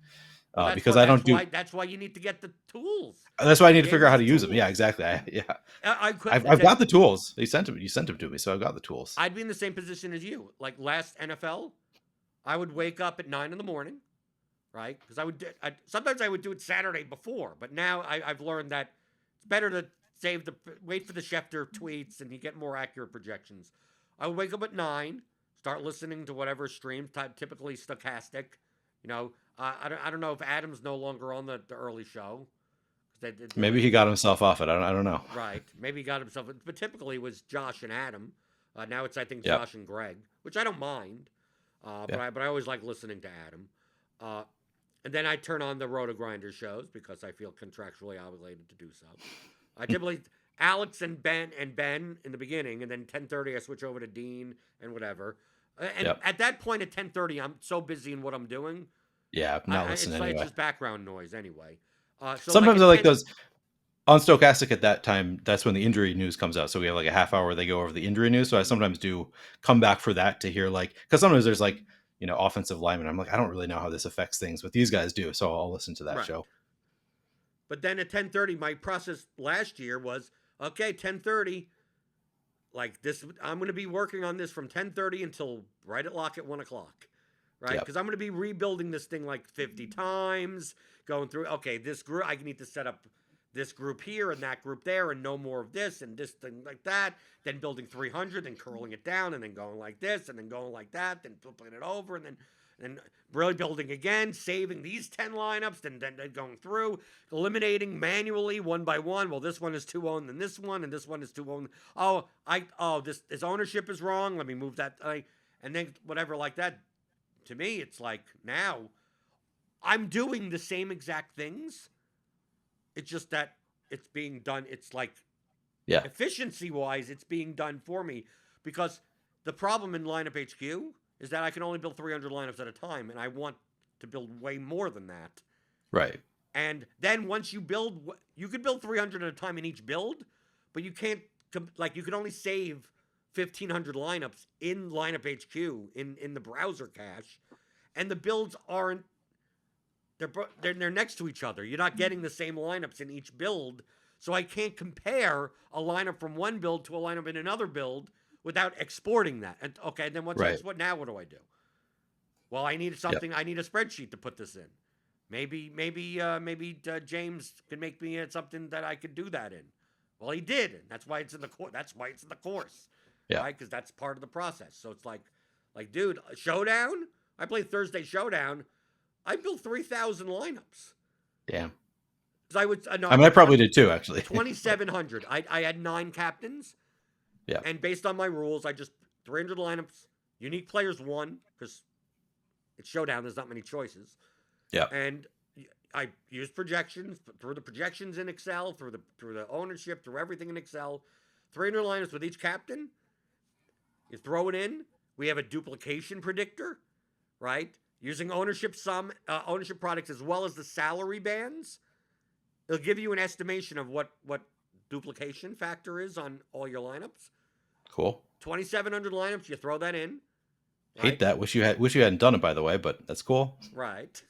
Because that's why you need to get the tools. That's why I need to figure out how to use them. Yeah, exactly. I've got the tools. You sent them to me, so I've got the tools. I'd be in the same position as you. Like last NFL, I would wake up at 9 in the morning, right? Because sometimes I would do it Saturday before, but now I've learned that it's better to wait for the Schefter tweets and you get more accurate projections. I would wake up at 9, start listening to whatever stream, typically stochastic. You know, I don't know if Adam's no longer on the early show. Maybe he got himself off it. I don't know. Right. Maybe he got himself, but typically it was Josh and Adam. Now it's, I think, Yep. Josh and Greg, which I don't mind. Yep. But I always like listening to Adam. And then I turn on the Roto Grinder shows because I feel contractually obligated to do so. I typically Alex and Ben in the beginning, and then 10:30 I switch over to Dean and whatever. And Yep. at that point at 10:30, I'm so busy in what I'm doing. Yeah, not listening It's anyway. just background noise anyway. So Sometimes like I like those on Stochastic at that time. That's when the injury news comes out. So we have like a half hour where they go over the injury news. So I sometimes do come back for that to hear because sometimes there's like, offensive linemen. I'm like, I don't really know how this affects things, but these guys do. So I'll listen to that Right. show. But then at 10:30, my process last year was, okay, 10:30, like this, I'm going to be working on this from 10:30 until right at lock at 1 o'clock, right? Yep. Because I'm going to be rebuilding this thing like 50 times, going through, okay, this group, I need to set up this group here and that group there and no more of this and this thing like that, then building 300 and curling it down and then going like this and then going like that, then flipping it over and then really building again, saving these 10 lineups, then going through, eliminating manually one by one. Well, this one is 2-owned than this one, and this one is 2-owned. This ownership is wrong. Let me move that. And then whatever like that. To me, it's like now I'm doing the same exact things. It's just that it's being done. It's like efficiency wise, it's being done for me because the problem in Lineup HQ is that I can only build 300 lineups at a time, and I want to build way more than that. Right. And then once you build, you could build 300 at a time in each build, but you can't, you can only save 1,500 lineups in Lineup HQ in the browser cache, and the builds aren't, they're next to each other. You're not getting the same lineups in each build, so I can't compare a lineup from one build to a lineup in another build without exporting that. And okay, then what do I do? Well, I need something. Yep. I need a spreadsheet to put this in. Maybe James can make me something that I could do that in. Well, he did, and that's why it's in the course. That's why it's in the course, right? Because that's part of the process. So it's like, dude, Showdown. I played Thursday Showdown. I built 3,000 lineups. Damn. I would. I probably did too, actually. 2,700. I had 9 captains. Yeah. And based on my rules, I just 300 lineups. Unique players 1 because it's Showdown. There's not many choices. Yeah. And I used projections through the projections in Excel, through the ownership, through everything in Excel. 300 lineups with each captain. You throw it in. We have a duplication predictor, right? Using ownership products as well as the salary bands. It'll give you an estimation of what duplication factor is on all your lineups. Cool. 2,700 lineups. You throw that in. Right? Hate that. Wish you hadn't done it, by the way, but that's cool. Right.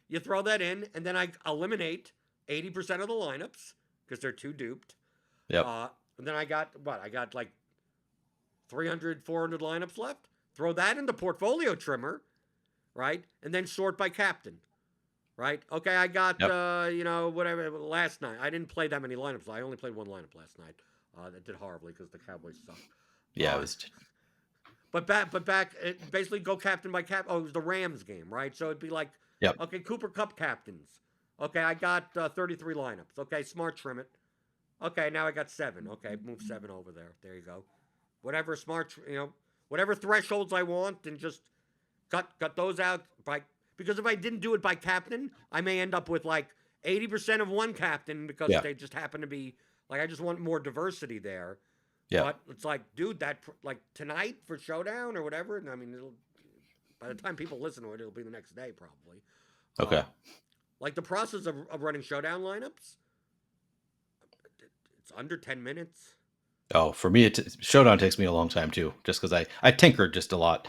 You throw that in, and then I eliminate 80% of the lineups because they're too duped. Yep. And then I got like 300, 400 lineups left. Throw that in the portfolio trimmer, right? And then sort by captain. Right? Okay, I got, whatever, last night. I didn't play that many lineups. I only played one lineup last night. That did horribly because the Cowboys suck. Yeah, it was... But back, basically go captain by captain. Oh, it was the Rams game, right? So it'd be like, okay, Cooper Cup captains. Okay, I got 33 lineups. Okay, smart trim it. Okay, now I got 7. Okay, move 7 over there. There you go. Whatever smart, whatever thresholds I want, and just cut those out by... Because if I didn't do it by captain, I may end up with like 80% of one captain because they just happen to be like, I just want more diversity there. Yeah. But it's like, dude, that like tonight for Showdown or whatever. And I mean, by the time people listen to it, it'll be the next day probably. Okay. Like the process of running Showdown lineups, it's under 10 minutes. Oh, for me, Showdown takes me a long time too, just because I tinkered just a lot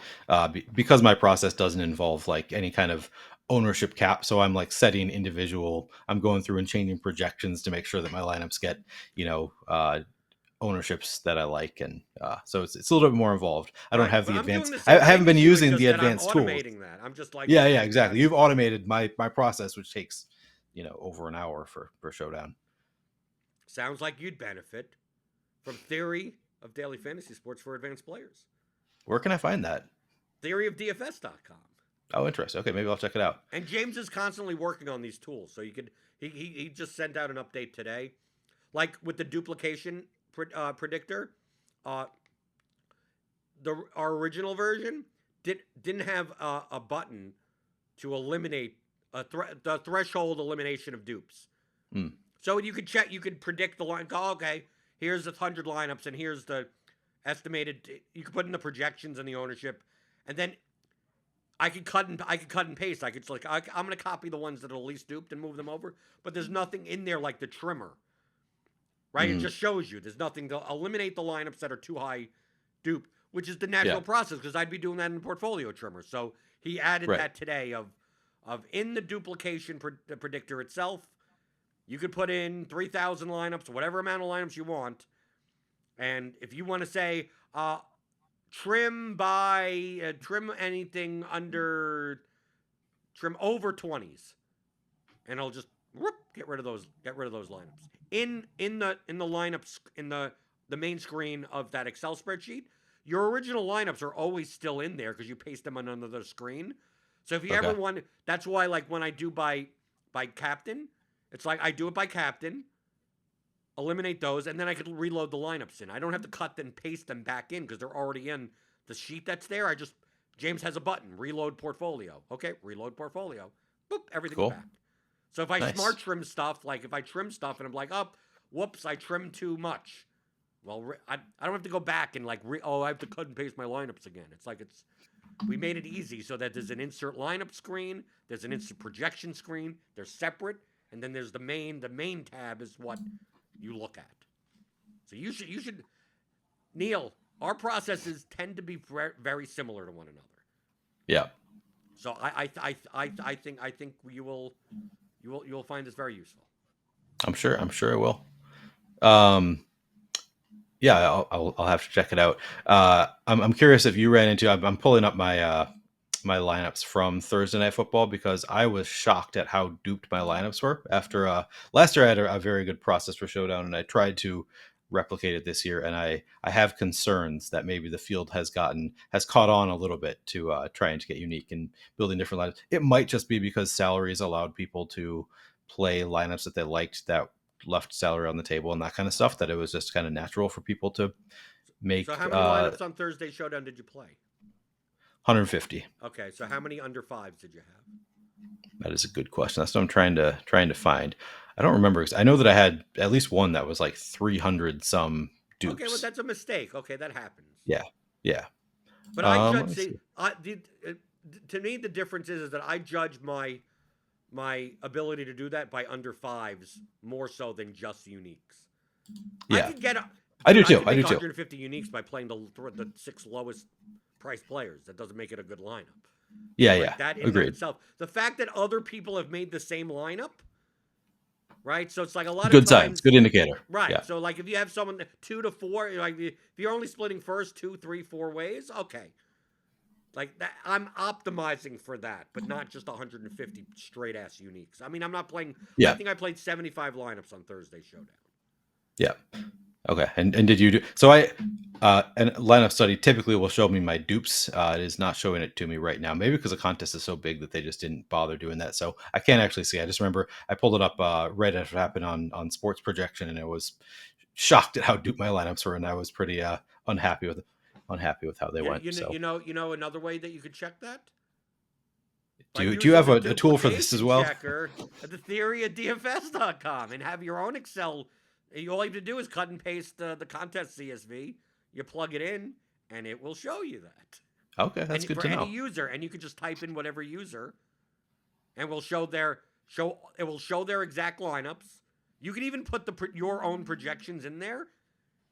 because my process doesn't involve like any kind of ownership cap. So I'm like setting individual, I'm going through and changing projections to make sure that my lineups get, ownerships that I like, and so it's a little bit more involved. I don't Right, have but the I'm doing advanced. the I same haven't thing been as you. It's using just the that I'm advanced tools. automating that. I'm just like, Yeah, hey, yeah, we got exactly. You've automated my process, which takes over an hour for Showdown. sounds like you'd benefit from Theory of Daily Fantasy Sports for Advanced Players. Where can I find that? Theoryofdfs.com. Oh, interesting. Okay, maybe I'll check it out. And James is constantly working on these tools, so you could. He just sent out an update today, like with the duplication predictor. Uh, our original version didn't have a button to eliminate the threshold elimination of dupes. Mm. So you could predict the line. Go, okay, here's the 100 lineups, and here's the estimated. You could put in the projections and the ownership, and then I could cut and paste. I could I'm going to copy the ones that are least duped and move them over. But there's nothing in there like the trimmer, right? It just shows you there's nothing to eliminate the lineups that are too high dupe, which is the natural process because I'd be doing that in the portfolio trimmer. So he added that today of in the duplication predictor itself. You could put in 3,000 lineups, whatever amount of lineups you want, and if you want to say trim anything under trim over 20s, and I'll just get rid of those lineups in the lineups in the main screen of that Excel spreadsheet. Your original lineups are always still in there because you paste them on another screen. So if you ever want, that's why like when I do by captain, it's like I do it by captain, eliminate those, and then I could reload the lineups in. I don't have to cut and paste them back in because they're already in the sheet that's there. James has a button, reload portfolio. Okay, reload portfolio. Boop, everything's back. So if I smart trim stuff, like if I trim stuff and I'm like, oh, whoops, I trimmed too much. Well, I don't have to go back and like, I have to cut and paste my lineups again. It's like we made it easy so that there's an insert lineup screen, there's an insert projection screen, they're separate, and then there's the main tab is what you look at. So you should, Neil, our processes tend to be very similar to one another. Yeah. So I think you'll find this very useful. I'm sure I will. Yeah, I'll have to check it out. I'm curious if you ran into. I'm pulling up my my lineups from Thursday Night Football because I was shocked at how duped my lineups were. After last year, I had a very good process for Showdown, and I tried to replicate it this year. And I have concerns that maybe the field has caught on a little bit to trying to get unique and building different lineups. It might just be because salaries allowed people to play lineups that they liked that left salary on the table and that kind of stuff, that it was just kind of natural for people to make. So how many lineups on Thursday Showdown did you play? 150. Okay, so how many under fives did you have? That is a good question. That's what I'm trying to find. I don't remember. I know that I had at least one that was like 300 some dupes. Okay, well that's a mistake. Okay, that happens. Yeah. But I judge. To me, the difference is that I judge my ability to do that by under fives more so than just uniques. Yeah, I do too. I do too. 150 uniques by playing the 6 lowest price players. That doesn't make it a good lineup. Yeah. That in Agreed. itself, the fact that other people have made the same lineup, right? So it's like a lot good of times, signs, good indicator. Right. Yeah. So like if you have someone 2 to 4, like if you're only splitting first 2, 3, 4 ways, okay. Like that, I'm optimizing for that, but not just 150 straight ass uniques. I mean, I'm not playing. Yeah. I think I played 75 lineups on Thursday Showdown. Yeah. Okay. And did you do so? And lineup study typically will show me my dupes. It is not showing it to me right now. Maybe because the contest is so big that they just didn't bother doing that. So I can't actually see. I just remember I pulled it up right after it happened on Sports Projection, and I was shocked at how duped my lineups were, and I was pretty unhappy with how they went. You know another way that you could check that. Do you have a tool for this as well? Checker at the theory at DFS.com and have your own Excel. All you have to do is cut and paste the contest CSV. You plug it in, and it will show you that. Okay, that's good to know. For any user, and you can just type in whatever user, and will show their exact lineups. You can even put your own projections in there,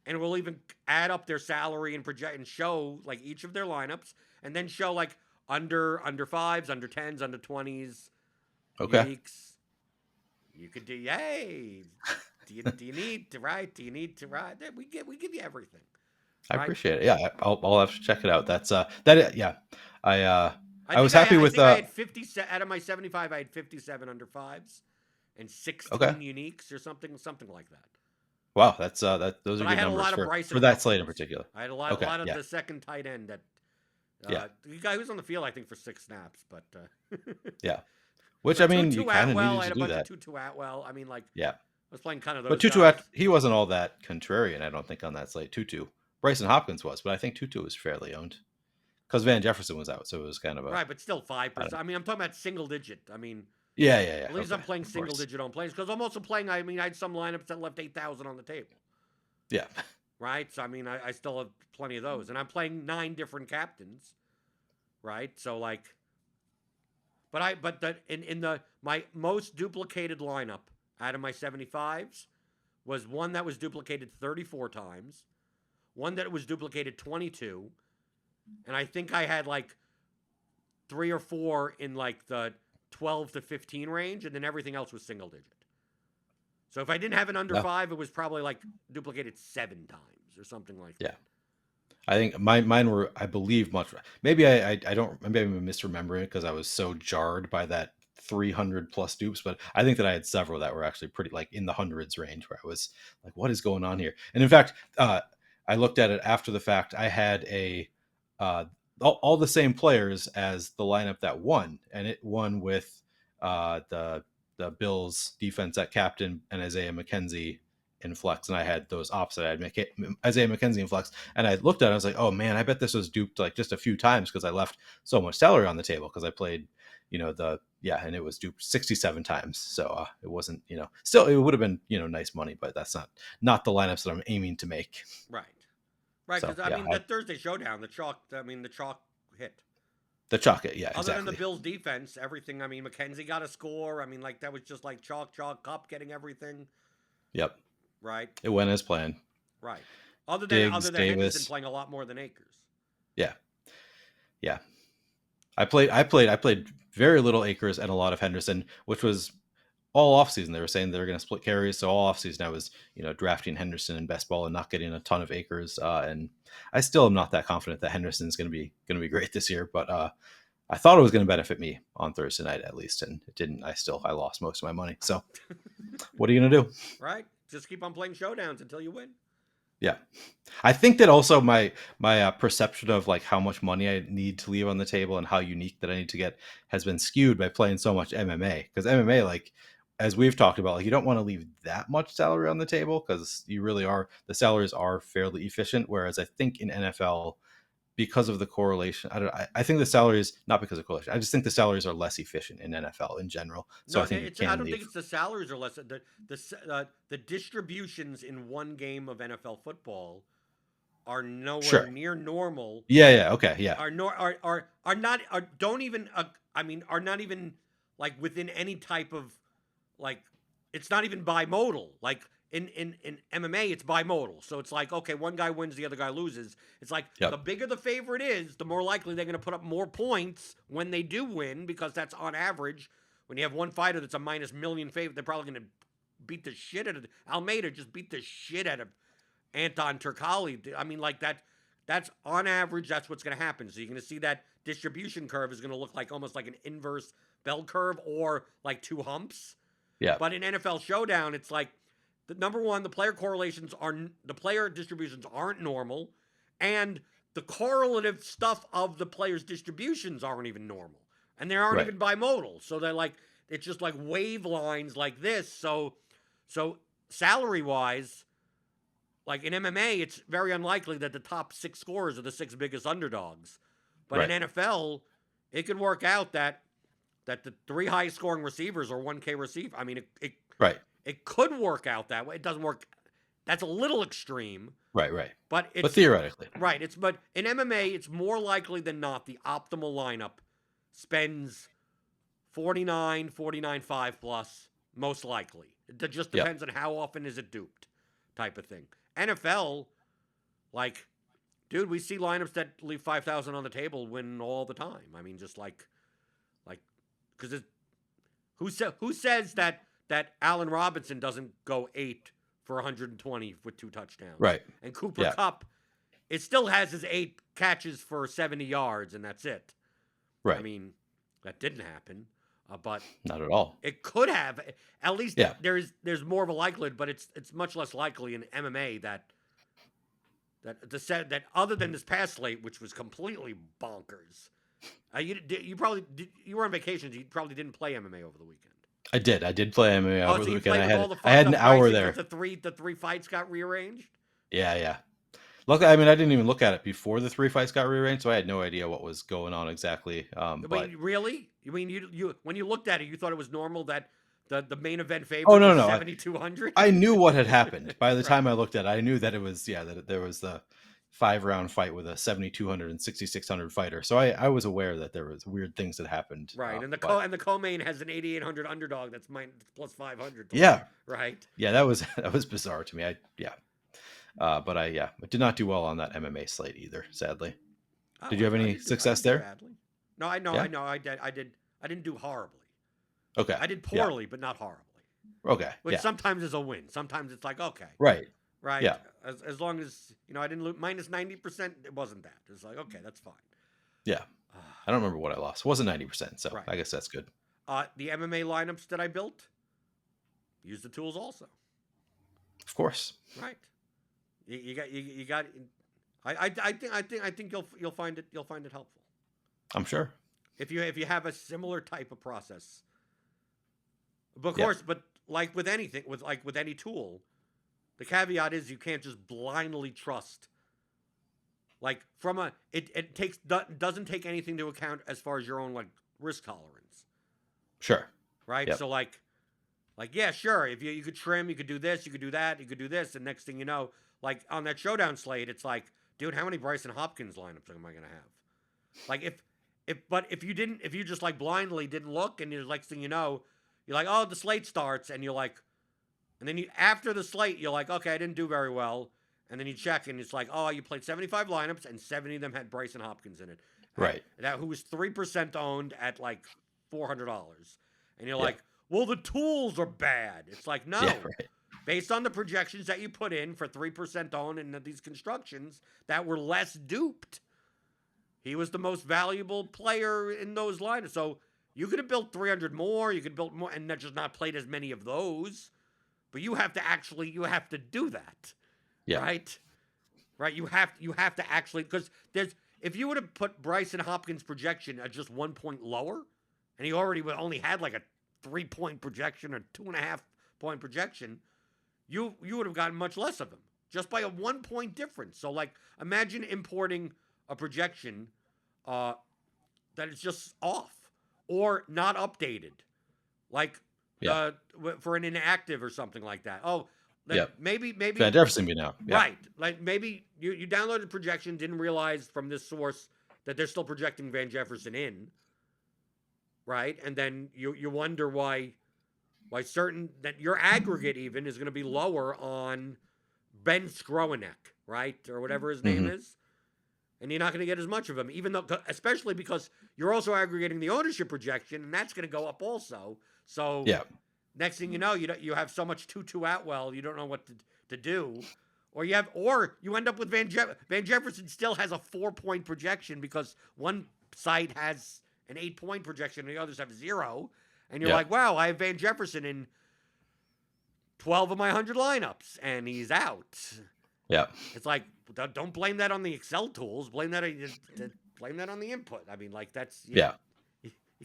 and it will even add up their salary and project and show like each of their lineups, and then show like under 5s, under 10s, under 20s. Okay. Weeks. You could do, yay. Do you need to ride? Do you need to ride? We give you everything. I Right? appreciate it. Yeah, I'll have to check it out. That's yeah. I was happy I with think I had 50 out of my 75. I had 57 under fives and 16 okay. uniques or something like that. Wow, that's those are But I good had a numbers lot of Bryson for that slate in Hopkins. particular. I had a Okay, lot of yeah, the second tight end that yeah, the guy who's on the field, I think, for 6 snaps. But yeah. Which I but mean, you Tutu kind of Atwell, needed I to had a do bunch of that. Tutu Atwell. I mean, like Yeah, I was playing kind of but those Tutu guys. he wasn't all that contrarian. I don't think on that slate. Tutu, Bryson Hopkins was, but I think Tutu was fairly owned because Van Jefferson was out, so it was kind of a Right, but still I don't 5%. know. I mean, I'm talking about single digit. I mean, Yeah. at least Okay, I'm playing of single course. digit on plays because I'm also playing. I mean, I had some lineups that left 8,000 on the table. Yeah, Right, so I mean, I still have plenty of those, and I'm playing 9 different captains. Right, so like, but the in the my most duplicated lineup out of my 75s was one that was duplicated 34 times, one that was duplicated 22, and I think I had like 3 or 4 in like the 12 to 15 range, and then everything else was single digit. So if I didn't have an under yeah, 5, it was probably like duplicated 7 times or something like yeah. that. I think mine were, I believe, much. Maybe I don't. Maybe I'm misremembering it because I was so jarred by that 300 plus dupes. But I think that I had several that were actually pretty like in the hundreds range, where I was like, "What is going on here?" And in fact, I looked at it after the fact. I had all the same players as the lineup that won, and it won with the Bills defense at captain and Isaiah McKenzie in flex, and I had those opposite. I had Isaiah McKenzie in flex, and I looked at it. I was like, "Oh man, I bet this was duped like just a few times because I left so much salary on the table because I played, and it was duped 67 times. So it wasn't, still it would have been nice money, but that's not the lineups that I'm aiming to make. Right. Right, So because I yeah, mean, that Thursday showdown, the chalk, the chalk hit. the chalk it, yeah, Other than the exactly. Bills' defense, everything, I mean, McKenzie got a score. I mean, like, that was just like chalk, Cup getting everything. Yep, Right. it went as planned. Right. Other Diggs, than Henderson Davis, playing a lot more than Akers. yeah, yeah. I played very little Akers and a lot of Henderson, which was all offseason. They were saying they were going to split carries. So all offseason I was, drafting Henderson in best ball and not getting a ton of Akers. And I still am not that confident that Henderson's going to be great this year. But I thought it was going to benefit me on Thursday night at least, and it didn't. I lost most of my money. So what are you going to do? Right. Just keep on playing showdowns until you win. Yeah, I think that also my perception of like how much money I need to leave on the table and how unique that I need to get has been skewed by playing so much MMA. Because MMA, like as we've talked about, like you don't want to leave that much salary on the table because the salaries are fairly efficient. Whereas I think in NFL, because of the correlation, I think the salaries, not because of correlation, I just think the salaries are less efficient in NFL in general. So No, I think you I can don't think leave. it's the salaries are less. The distributions in one game of NFL football are nowhere Sure. near normal. Yeah. Okay. Yeah. Are not are don't even I mean are not even like within any type of like it's not even bimodal. Like in MMA it's bimodal. So it's like okay, one guy wins, the other guy loses. It's like the Yep. bigger the favorite is, the more likely they're going to put up more points when they do win because that's on average. When you have one fighter that's a minus million favorite, they're probably going to beat the shit out of Almeida. Just beat the shit out of Anton Turkali. I mean, like that. That's on average. That's what's going to happen. So you're going to see that distribution curve is going to look like almost like an inverse bell curve or like 2 humps. Yeah. But in NFL Showdown, it's like the number one, the player distributions aren't normal, and the correlative stuff of the players' distributions aren't even normal, and they aren't Right. even bimodal. So they're like it's just like wave lines like this. So salary wise, like in MMA, it's very unlikely that the top 6 scorers are the 6 biggest underdogs. But Right. in NFL, it could work out that the 3 highest scoring receivers are 1K receiver. I mean, Right. it could work out that way. It doesn't work. That's a little extreme, Right. but But theoretically. right. But in MMA, it's more likely than not the optimal lineup spends 49.5 plus, most likely. It just Yep. depends on how often is it duped, type of thing. NFL, like, dude, we see lineups that leave 5,000 on the table win all the time. I mean, just like, because who says that Allen Robinson doesn't go 8 for 120 with 2 touchdowns. Right. And Cooper Yeah. Kupp, it still has his 8 catches for 70 yards, and that's it. Right. I mean, that didn't happen, but Not at all. it could have. At least Yeah. there's more of a likelihood, but it's much less likely in MMA that other than this past slate, which was completely bonkers. You were on vacation. You probably didn't play MMA over the weekend. I did play MMA over the weekend. I I had an hour there. The three fights got rearranged. Yeah. Luckily, I mean, I didn't even look at it before the 3 fights got rearranged, so I had no idea what was going on exactly. But really, you mean you when you looked at it, you thought it was normal that the main event favorite oh no, was no, 7,200? I knew what had happened by the Right. time I looked at it. I knew that it was that there was the 5-round fight with a 7,200 and 6,600 fighter. So I was aware that there was weird things that happened. Right, and the co-main has an 8,800 underdog that's plus 500. Yeah. Right. Yeah, that was bizarre to me. But I did not do well on that MMA slate either, sadly. Did you have any success there? Badly. No, I know. Yeah? I know. I didn't do horribly. Okay. I did poorly, but not horribly. Okay. Which sometimes is a win. Sometimes it's like, okay. Right. Right. Yeah. As long as I didn't lose minus 90%, it wasn't that. It's like, okay, that's fine. Yeah. I don't remember what I lost. It wasn't 90%, so Right. I guess that's good. The MMA lineups that I built, use the tools also. Of course. Right. You got. I think you'll find it helpful. I'm sure. If you have a similar type of process. But of course, but like with anything, with any tool, the caveat is you can't just blindly trust. Like it doesn't take anything into account as far as your own like risk tolerance. Sure. Right. Yep. So like yeah, sure. If you could trim, you could do this, you could do that, you could do this, and next thing you know, like on that Showdown slate, it's like, dude, how many Bryson Hopkins lineups am I gonna have? Like if you just like blindly didn't look, and the next thing you know, you're like, oh, the slate starts, and you're like, and then after the slate, you're like, okay, I didn't do very well, and then you check, and it's like, oh, you played 75 lineups, and 70 of them had Bryson Hopkins in it, Right? Who was 3% owned at like $400, and you're like, well, the tools are bad. It's like, no. Yeah, right. Based on the projections that you put in for 3% owned and these constructions that were less duped, he was the most valuable player in those lineups. So you could have built 300 more, you could build more, and just not played as many of those. But you have to do that. Yeah. Right? Right? You have to actually, because if you would have put Bryson Hopkins' projection at just 1 point lower, and he only had like a 3-point projection or 2.5-point projection, you would have gotten much less of him just by a 1 point difference. So like, imagine importing a projection that is just off or not updated, like for an inactive or something like that. Oh, maybe Van Jefferson be now. Yeah. Right. Like maybe you downloaded projection, didn't realize from this source that they're still projecting Van Jefferson in. Right. And then you wonder why certain that your aggregate even is going to be lower on Ben Skroenek, right? Or whatever his name is. And you're not going to get as much of him, especially because you're also aggregating the ownership projection, and that's going to go up also. So next thing you know, you have so much Tutu Atwell, you don't know what to do. Or you end up with Van Jefferson still has a 4-point projection because one site has an 8-point projection and the others have 0. And you're like, wow, I have Van Jefferson in 12 of my 100 lineups, and he's out. Yeah. It's like, don't blame that on the Excel tools. Blame that on the input. I mean, like that's you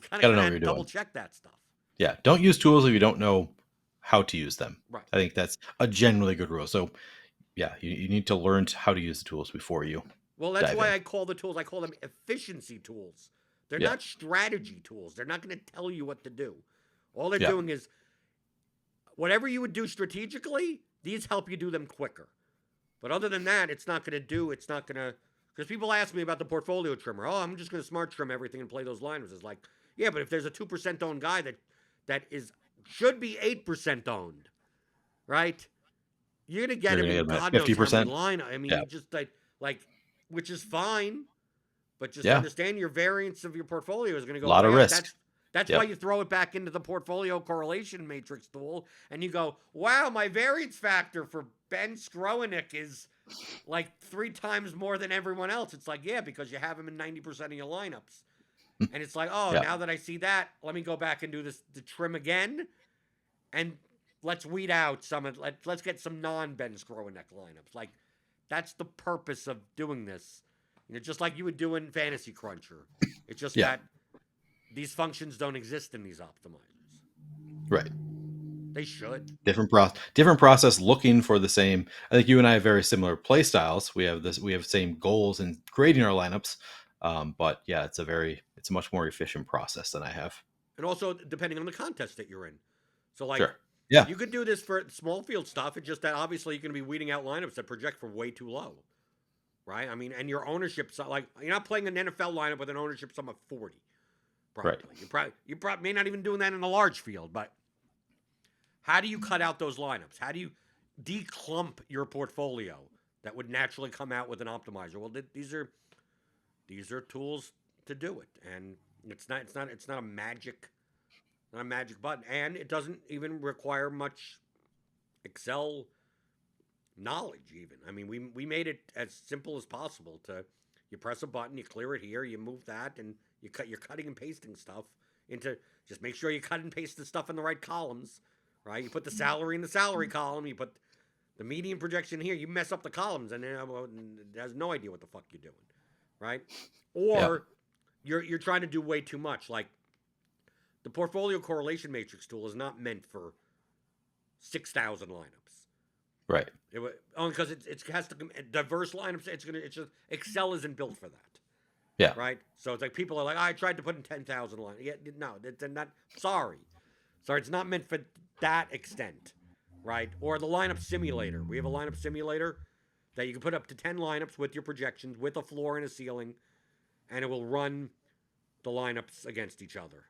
kind of gotta double check that stuff. Yeah. Don't use tools if you don't know how to use them. Right. I think that's a generally good rule. So yeah, you need to learn how to use the tools before you. Well, that's why I call the tools. I call them efficiency tools. They're not strategy tools. They're not going to tell you what to do. All they're doing is whatever you would do strategically, these help you do them quicker. But other than that, it's not going to, because people ask me about the portfolio trimmer. Oh, I'm just going to smart trim everything and play those liners. It's like, yeah, but if there's a 2% owned guy that should be 8% owned, right? You're going to get him in God knows how many line. I mean, just like, which is fine. But just understand your variance of your portfolio is going to go a lot of risk. That's why you throw it back into the portfolio correlation matrix tool, and you go, wow, my variance factor for Ben Skroenik is like 3 times more than everyone else. It's like, yeah, because you have him in 90% of your lineups. And it's like, oh, now that I see that, let me go back and do the trim again, and let's weed out let's get some non-Ben Skroenik lineups. Like, that's the purpose of doing this. Just like you would do in Fantasy Cruncher. It's just that these functions don't exist in these optimizers. Right. They should. Different process looking for the same. I think you and I have very similar play styles. We have same goals in creating our lineups. But yeah, it's a much more efficient process than I have. And also depending on the contest that you're in. So like, sure. Yeah, you could do this for small field stuff. It's just that obviously you're going to be weeding out lineups that project for way too low, right? I mean, and your ownership, like, you're not playing an NFL lineup with an ownership sum of 40. Probably. Right. You probably may not even doing that in a large field. But how do you cut out those lineups? How do you declump your portfolio that would naturally come out with an optimizer? Well, these are tools to do it, and it's not a magic button, and it doesn't even require much Excel knowledge. Even, I mean, we made it as simple as possible. You press a button, you clear it here, you move that, and you're cutting and pasting stuff into. Just make sure you cut and paste the stuff in the right columns, right? You put the salary in the salary column, you put the median projection here. You mess up the columns, and it has no idea what the fuck you're doing, right? Or you're trying to do way too much. Like, the portfolio correlation matrix tool is not meant for 6,000 lineups. Right. Only because it has to diverse lineups. It's just Excel isn't built for that. Yeah. Right. So it's like people are like, I tried to put in 10,000 lineups. Yeah, no, they're not. Sorry, it's not meant for that extent, right? Or the lineup simulator. We have a lineup simulator that you can put up to 10 lineups with your projections, with a floor and a ceiling, and it will run the lineups against each other.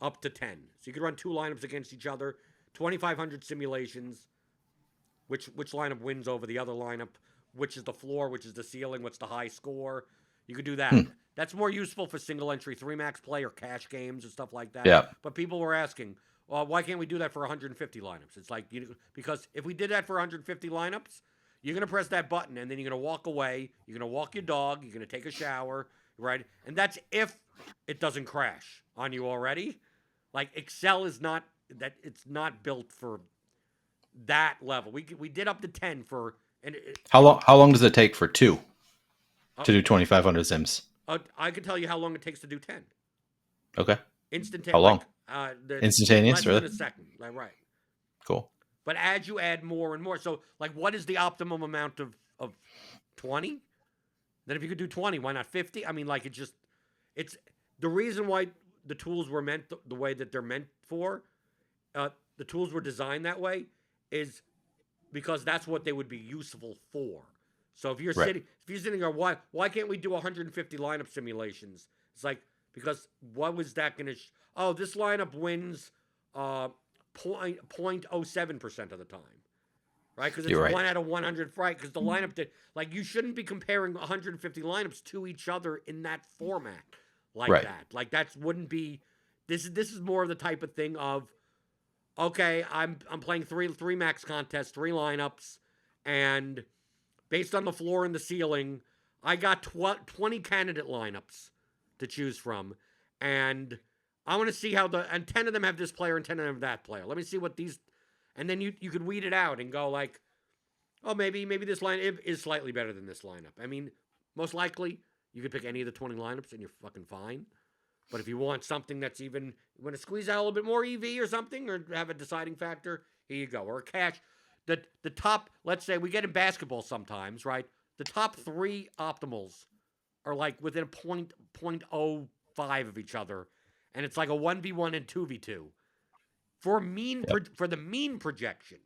Up to 10. So you could run 2 lineups against each other, 2,500 simulations. Which lineup wins over the other lineup? Which is the floor? Which is the ceiling? What's the high score? You could do that. That's more useful for single entry 3-max play or cash games and stuff like that. Yeah. But people were asking, well, why can't we do that for 150 lineups? It's like, because if we did that for 150 lineups, you're going to press that button, and then you're going to walk away. You're going to walk your dog. You're going to take a shower, right? And that's if it doesn't crash on you already. Like, Excel is not that. It's not built for that level. We did up to 10 for. And how long does it take for 2 to do 2,500 sims? I could tell you how long it takes to do 10. Okay. Instantaneous. How long? Less Instantaneous, really? than a second. Like, right. Cool. But as you add more and more, so like, what is the optimum amount of 20? Then if you could do 20, why not 50? I mean, like, it's the reason why the tools were meant the way that they're meant for. The tools were designed that way is because that's what they would be useful for. So if you're sitting there, why can't we do 150 lineup simulations? It's like, because what was that going to? This lineup wins 0.07% of the time, right? Because it's 1 out of 100, right? Because the lineup that, like, you shouldn't be comparing 150 lineups to each other in that format like that. Like, that wouldn't be. This is more of the type of thing of, okay, I'm playing 3 max contests, 3 lineups, and based on the floor and the ceiling, I got 20 candidate lineups to choose from, and I want to see and 10 of them have this player and 10 of them have that player. Let me see what these, and then you could weed it out and go like, oh, maybe this lineup is slightly better than this lineup. I mean, most likely you could pick any of the 20 lineups and you're fucking fine. But if you want something that's even, you want to squeeze out a little bit more EV or something, or have a deciding factor, here you go. Or a cash. The top, let's say we get in basketball sometimes, right? The top 3 optimals are like within a 0.05 of each other, and it's like a 1v1 and 2v2 for the mean projection.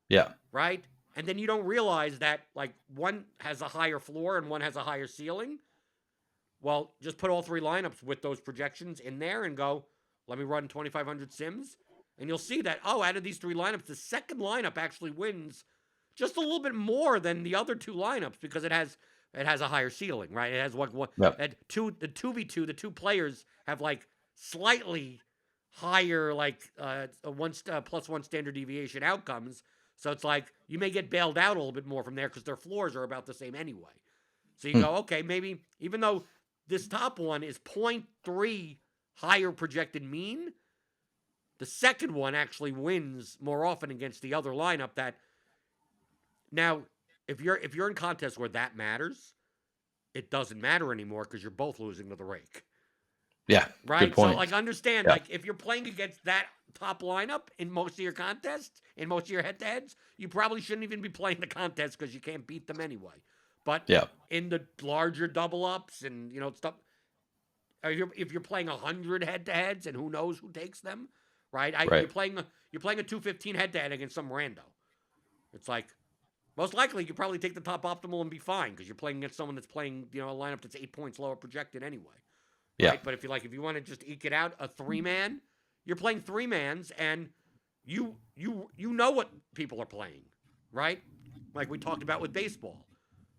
Yeah. Right? And then you don't realize that, like, one has a higher floor and one has a higher ceiling. Well, just put all 3 lineups with those projections in there and go, let me run 2,500 sims. And you'll see that, out of these 3 lineups, the second lineup actually wins just a little bit more than the other 2 lineups because it has a higher ceiling, right? It has the 2v2, the 2 players have like slightly higher plus one standard deviation outcomes. So it's like you may get bailed out a little bit more from there because their floors are about the same anyway. So you go, okay, maybe even though this top one is 0.3 higher projected mean, the second one actually wins more often against the other lineup. That now, if you're in contests where that matters, it doesn't matter anymore because you're both losing to the rake. Yeah, right. good point. So like understand, Yeah. like if you're playing against that top lineup in most of your contests, in most of your head-to-heads, you probably shouldn't even be playing the contest because you can't beat them anyway. But Yeah. in the larger double ups and stuff, if you're playing 100 head-to-heads and who knows who takes them, right? Right. You're playing a 215 head-to-head against some rando. It's like most likely you probably take the top optimal and be fine because you're playing against someone that's playing a lineup that's 8 points lower projected anyway. Yeah. Right? But if you want to just eke it out, a 3-man, you're playing 3-mans and you know what people are playing, right? Like we talked about with baseball.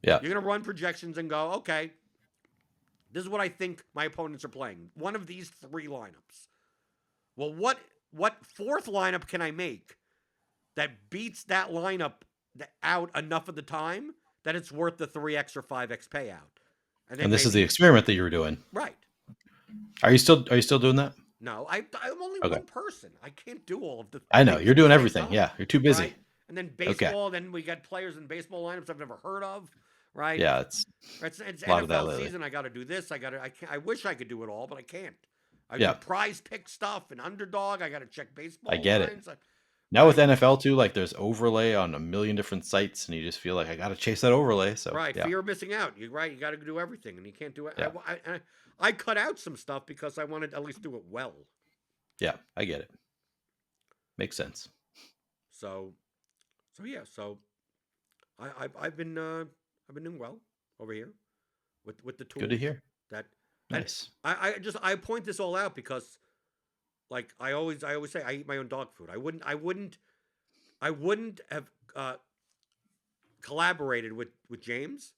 Yeah. You're gonna run projections and go, okay, this is what I think my opponents are playing. One of these 3 lineups. Well, what fourth lineup can I make that beats that lineup out enough of the time that it's worth the 3x or 5x payout? And this is the experiment that you were doing, right? Are you still doing that? No, I'm only Okay. one person. I can't do all of the. I know things you're at the doing same everything. time, Yeah, you're too busy. right? And then baseball. Then we got players in baseball lineups I've never heard of, right? Yeah, it's a lot of that NFL lately. season. I got to do this. I can't. I wish I could do it all, but I can't. I Yeah. do prize pick stuff and underdog. I got to check baseball. I get it. lines. Now with NFL too, like there's overlay on a million different sites, and you just feel like I got to chase that overlay. So Right, yeah. fear of missing out. You're right. You got to do everything, and you can't do it. Yeah. I cut out some stuff because I wanted to at least do it well. Yeah, I get it. Makes sense. So yeah. So I've been doing well over here with the tools. Good to hear. That Nice. I point this all out because, like I always say, I eat my own dog food. I wouldn't have collaborated with James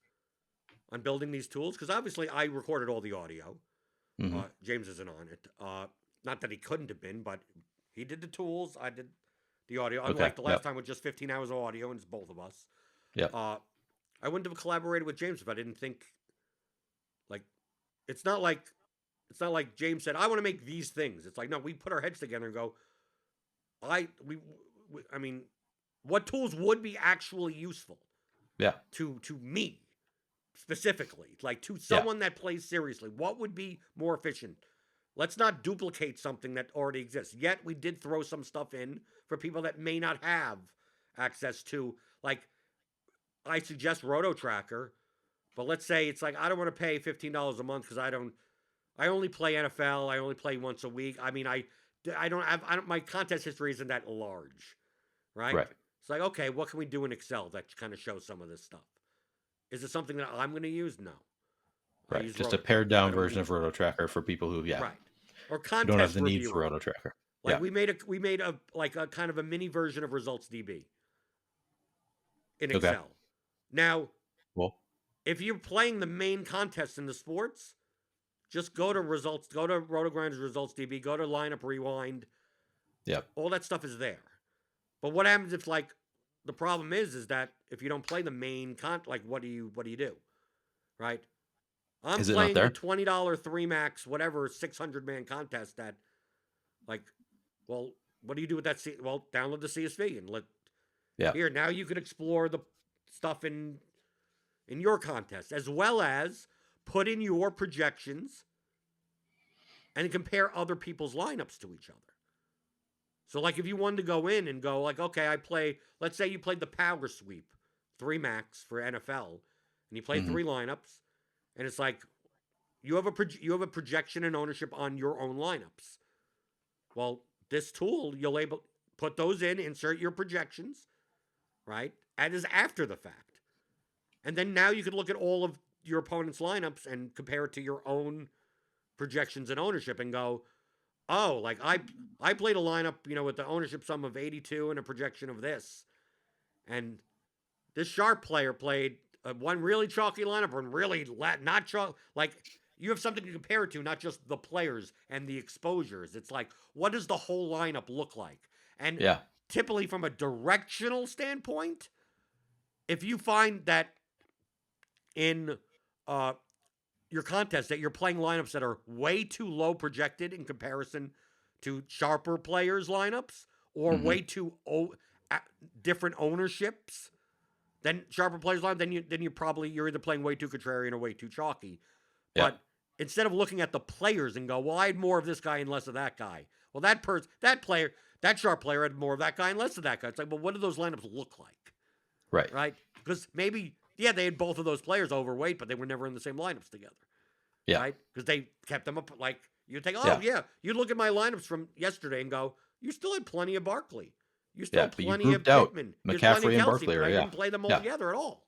on building these tools because obviously I recorded all the audio. Mhm. James isn't on it. Not that he couldn't have been, but he did the tools. I did the audio. Okay, Unlike the last yep. time with just 15 hours of audio, and it's both of us. Yep. I wouldn't have collaborated with James if I didn't think. Like, it's not like James said, "I want to make these things." It's like, no, we put our heads together and go, I mean, what tools would be actually useful? Yeah. To me specifically, like to someone that plays seriously, what would be more efficient? Let's not duplicate something that already exists. Yet we did throw some stuff in for people that may not have access to, like, I suggest Roto Tracker, but let's say it's like I don't want to pay $15 a month because I only play NFL. I only play once a week. I mean, my contest history isn't that large, right? Right. It's like, okay, what can we do in Excel that kind of shows some of this stuff? Is it something that I'm going to use? No. Right. Just a pared down version of Roto Tracker for people who, right. Or you contest don't have the need reviewer. for Roto Tracker. Like Yeah. we made a kind of a mini version of Results DB in Okay. Excel. Now, Well, if you're playing the main contest in the sports, just go to results, go to RotoGrinders Results DB, go to Lineup Rewind. yeah. All that stuff is there. But what happens if, like, the problem is that if you don't play the main like, what do you do? Right? I'm Is it not playing there? the $20 3-max, whatever, 600-man contest that, like, well, what do you do with that? Well, download the CSV and here, now you can explore the stuff in your contest, as well as put in your projections and compare other people's lineups to each other. So, like, if you wanted to go in and go, like, okay, let's say you played the Power Sweep 3-max for NFL, and you played 3 lineups, and it's like, you have a projection and ownership on your own lineups. Well, this tool, you'll put those in, insert your projections, right? And is after the fact. And then now you can look at all of your opponent's lineups and compare it to your own projections and ownership and go, oh, like I played a lineup, with the ownership sum of 82 and a projection of this. And this sharp player played one really chalky lineup, one really not chalky. Like, you have something to compare it to, not just the players and the exposures. It's like, what does the whole lineup look like? And Yeah. typically, from a directional standpoint, if you find that in your contest that you're playing lineups that are way too low projected in comparison to sharper players' lineups, or Mm-hmm. way too different ownerships than sharper players' lineups, then you're either playing way too contrarian or way too chalky. Yeah. But instead of looking at the players and go, well, I had more of this guy and less of that guy. Well, that sharp player had more of that guy and less of that guy. It's like, well, what do those lineups look like? Right. Right? Because maybe, yeah, they had both of those players overweight, but they were never in the same lineups together. Yeah. Right? Because they kept them up. Like, you think, Yeah. you look at my lineups from yesterday and go, you still had plenty of Barkley. You still had But you plenty of grouped out Pittman. McCaffrey and Kelsey, Barkley, but I yeah. didn't play them all Yeah. together at all.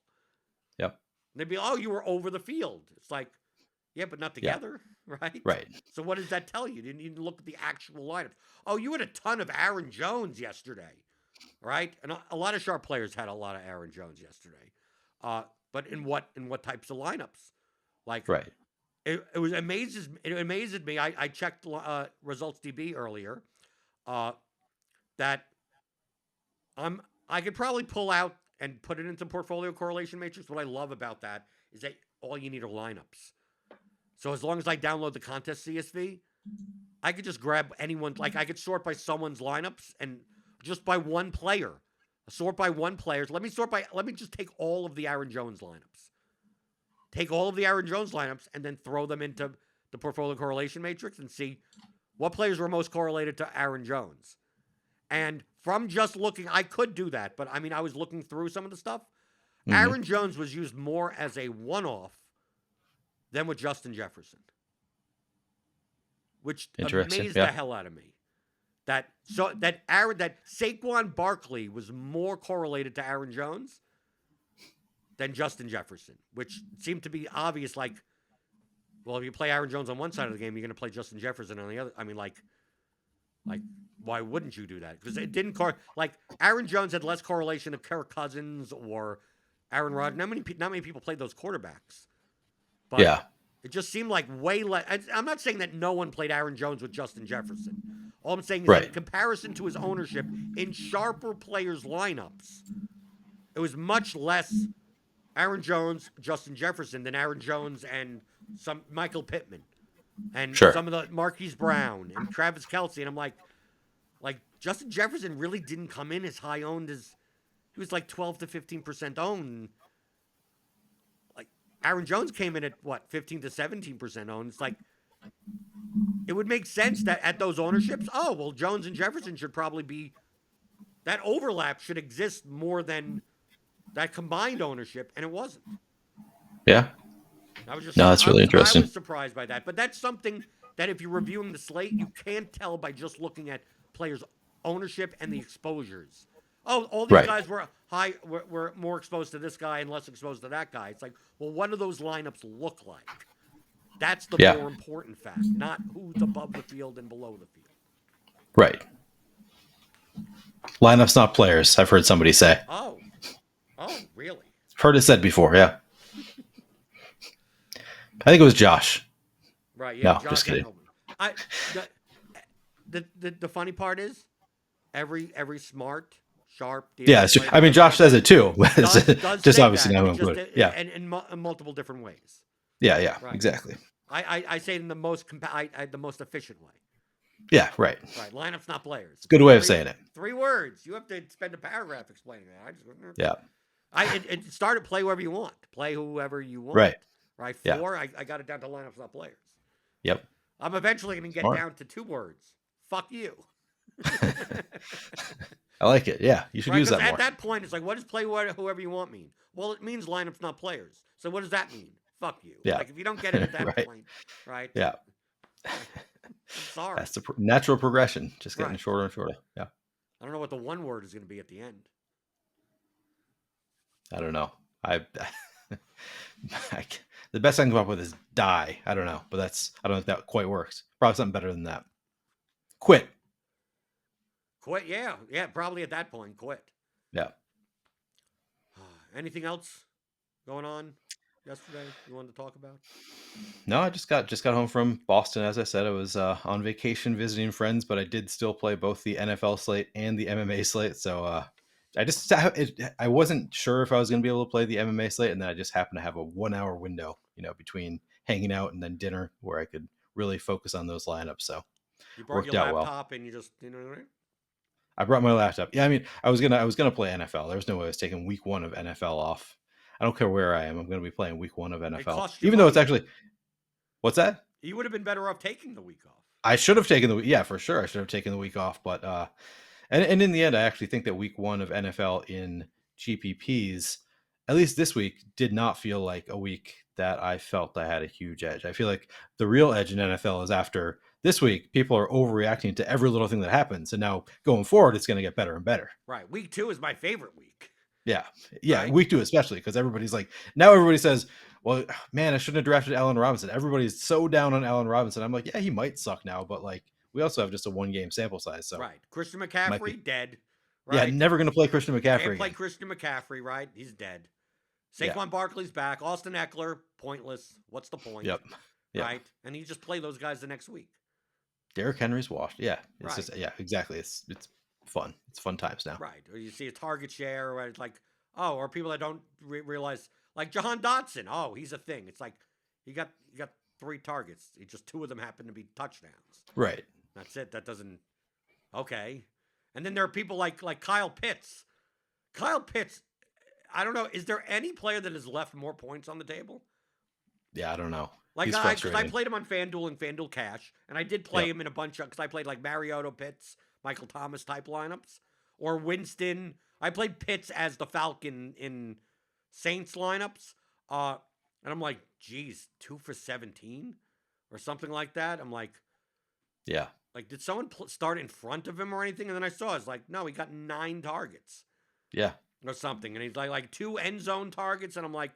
Yep. And they'd be, oh, you were over the field. It's like, yeah, but not together, right? Right. So what does that tell you? You didn't even look at the actual lineups. Oh, you had a ton of Aaron Jones yesterday, right? And a lot of sharp players had a lot of Aaron Jones yesterday. But in what types of lineups? Like, Right. It amazes me. I checked results DB earlier. That I could probably pull out and put it into portfolio correlation matrix. What I love about that is that all you need are lineups. So as long as I download the contest CSV, I could just grab anyone. Like, I could sort by someone's lineups and just by one player. Sort by one player. Let me just take all of the Aaron Jones lineups. Take all of the Aaron Jones lineups and then throw them into the portfolio correlation matrix and see what players were most correlated to Aaron Jones. And from just looking, I could do that, but I mean, I was looking through some of the stuff. Mm-hmm. Aaron Jones was used more as a one-off than with Justin Jefferson, which amazed the hell out of me. That Saquon Barkley was more correlated to Aaron Jones than Justin Jefferson, which seemed to be obvious. Like, well, if you play Aaron Jones on one side of the game, you're going to play Justin Jefferson on the other. I mean, like, why wouldn't you do that? Because it didn't like Aaron Jones had less correlation to Kirk Cousins or Aaron Rodgers. Not many people played those quarterbacks. But yeah. It just seemed like way less. I'm not saying that no one played Aaron Jones with Justin Jefferson. All I'm saying is that in comparison to his ownership in sharper players' lineups, it was much less Aaron Jones, Justin Jefferson than Aaron Jones and some Michael Pittman and some of the Marquise Brown and Travis Kelce. And I'm like Justin Jefferson really didn't come in as high owned as he was, like 12 to 15% owned. Like Aaron Jones came in at 15 to 17% owned. It's like, it would make sense that at those ownerships, oh, well, Jones and Jefferson should probably be, that overlap should exist more than that combined ownership, and it wasn't. Yeah. That's really interesting. I was surprised by that, but that's something that if you're reviewing the slate, you can't tell by just looking at players' ownership and the exposures. Oh, all these guys were were more exposed to this guy and less exposed to that guy. It's like, well, what do those lineups look like? That's the more important fact, not who's above the field and below the field. Right. Lineups, not players, I've heard somebody say. Oh, really? Heard it said before, yeah. I think it was Josh. Right, yeah. No, Josh, just kidding. The funny part is, every smart, sharp. I mean, Josh says it too. does just that, obviously not include it. Yeah, and in multiple different ways. Yeah, right. Exactly. I say it in the most the most efficient way. Yeah, right. Right, lineups, not players. It's a good way of saying it. 3 words. You have to spend a paragraph explaining that. Yeah. Started play whoever you want. Play whoever you want. Right. 4. I got it down to lineups, not players. Yep. I'm eventually going to get down to 2 words. Fuck you. I like it. Yeah, you should use that more. At that point, it's like, what does play whoever you want mean? Well, it means lineups, not players. So what does that mean? Fuck you. Yeah. Like, if you don't get it at that point, right? Yeah. I'm sorry. That's the natural progression. Just getting shorter and shorter. Yeah. I don't know what the one word is going to be at the end. I don't know. The best I can come up with is die. I don't know, but I don't know if that quite works. Probably something better than that. Quit. Yeah. Probably at that point, quit. Yeah. Anything else going on yesterday you wanted to talk about? No, I just got home from Boston. As I said, I was on vacation visiting friends, but I did still play both the NFL slate and the MMA slate. So I wasn't sure if I was going to be able to play the MMA slate, and then I just happened to have a 1 hour window, between hanging out and then dinner, where I could really focus on those lineups. So You brought your worked out well. laptop and you just, right? I brought my laptop. Yeah, I mean, I was gonna play NFL. There was no way I was taking week one of NFL off. I don't care where I am. I'm going to be playing week one of It NFL, cost you even though money it's though. actually what's that? You would have been better off taking the week off. I should have taken yeah, for sure. I should have taken the week off, but and in the end, I actually think that week one of NFL in GPPs, at least this week, did not feel like a week that I felt I had a huge edge. I feel like the real edge in NFL is after this week, people are overreacting to every little thing that happens, and now going forward, it's going to get better and better. Right. Week 2 is my favorite week. Yeah, Right? week two especially, because everybody's like, now everybody says, well, man, I shouldn't have drafted Allen Robinson. Everybody's so down on Allen Robinson. I'm like, yeah, he might suck now, but like we also have just a 1 game sample size, so Right. Christian might be. McCaffrey, dead. Yeah, Right? never going to play Christian McCaffrey Can't play again. Christian McCaffrey, right? He's dead. Yeah. Saquon Barkley's back. Austin Eckler, pointless. What's the point? Yep. Right? And you just play those guys the next week. Derrick Henry's washed. Yeah, it's Right. just exactly. It's fun. It's fun times now. Right. Or you see a target share, where it's like, oh, or people that don't realize, like Jahan Dotson. Oh, he's a thing. It's like he got 3 targets. Just 2 of them happen to be touchdowns. Right. That's it. That doesn't. Okay. And then there are people like Kyle Pitts. Kyle Pitts. I don't know. Is there any player that has left more points on the table? Yeah, I don't know. Like, He's because I frustrating. played him on FanDuel and FanDuel Cash, and I did play Yep. him in a bunch of, because I played like Mariota, Pitts, Michael Thomas type lineups, or Winston. I played Pitts as the Falcon in Saints lineups, and I'm like, geez, 2 for 17 or something like that. I'm like, Yeah. did someone start in front of him or anything? And then I saw, it's like, no, he got 9 targets Yeah. or something, and he's like 2 end zone targets, and I'm like,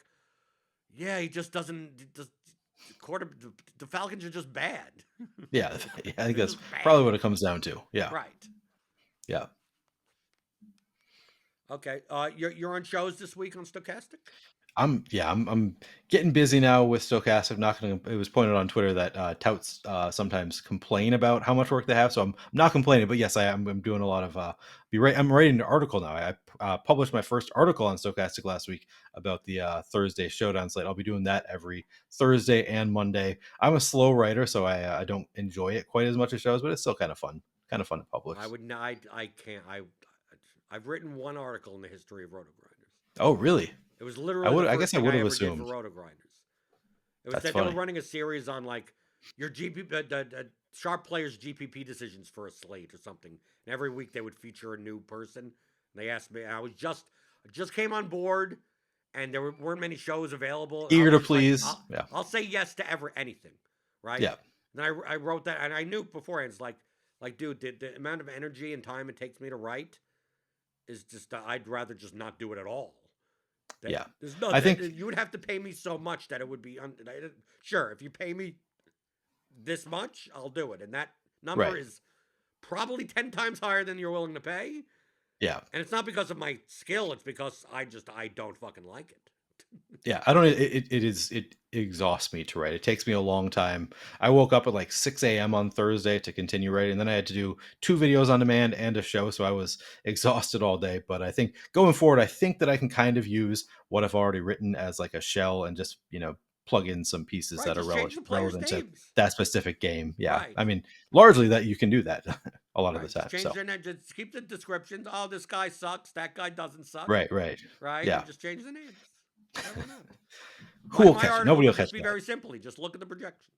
yeah, he just doesn't. The Falcons are just bad. Yeah. I think that's Just bad. probably what it comes down to. Yeah. Right. Yeah. Okay. You're on shows this week on Stochastic? I'm getting busy now with Stochastic. Not gonna. It was pointed on Twitter that touts sometimes complain about how much work they have. So I'm not complaining, but yes, I'm doing a lot of. I'm writing an article now. I published my first article on Stochastic last week about the Thursday Showdown slate. I'll be doing that every Thursday and Monday. I'm a slow writer, so I don't enjoy it quite as much as shows, but it's still kind of fun. Kind of fun to publish. I would not. I can't. I've written 1 article in the history of Roto Grinders. Oh, really? It was literally. I guess I would have ever assumed. did for Roto Grinders. It was That's that they funny. were running a series on like your GP, the sharp players' GPP decisions for a slate or something, and every week they would feature a new person. And they asked me. I just came on board, and there weren't many shows available. Eager to was just like, please. Yeah. I'll say yes to anything, right? Yeah. And I wrote that, and I knew beforehand. It's like dude, the amount of energy and time it takes me to write is just. I'd rather just not do it at all. Yeah. There's no. I think- you would have to pay me so much that it would be. Sure, if you pay me this much, I'll do it, and that number Right. is probably 10 times higher than you're willing to pay. Yeah. And it's not because of my skill; it's because I don't fucking like it. Yeah, I don't. It exhausts me to write. It takes me a long time. I woke up at like 6 a.m. on Thursday to continue writing. And then I had to do 2 videos on demand and a show, so I was exhausted all day. But I think going forward, I think that I can kind of use what I've already written as like a shell and just plug in some pieces Right, that are just change the players' relevant to names. that specific game. Yeah, Right. I mean, largely that you can do that a lot of Right, the time. just change So their name. Just keep the descriptions. Oh, this guy sucks. That guy doesn't suck. right, Right. yeah. And just change the names. I don't know. Who will My catch it? article Nobody will would just catch be that. very simply. Just look at the projections.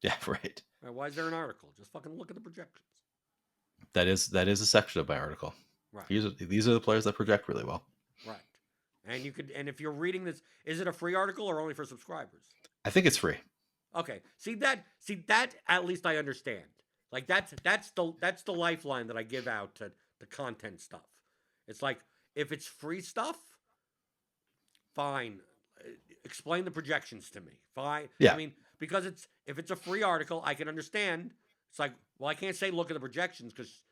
Yeah, right. Right, why is there an article? Just fucking look at the projections. That is a section of my article. Right. These are the players that project really well. Right. And if you're reading this, is it a free article or only for subscribers? I think it's free. Okay. See that at least I understand. Like that's the lifeline that I give out to the content stuff. It's like if it's free stuff, fine. Explain the projections to me. Fine. Yeah. I mean, because if it's a free article, I can understand. It's like, well, I can't say look at the projections because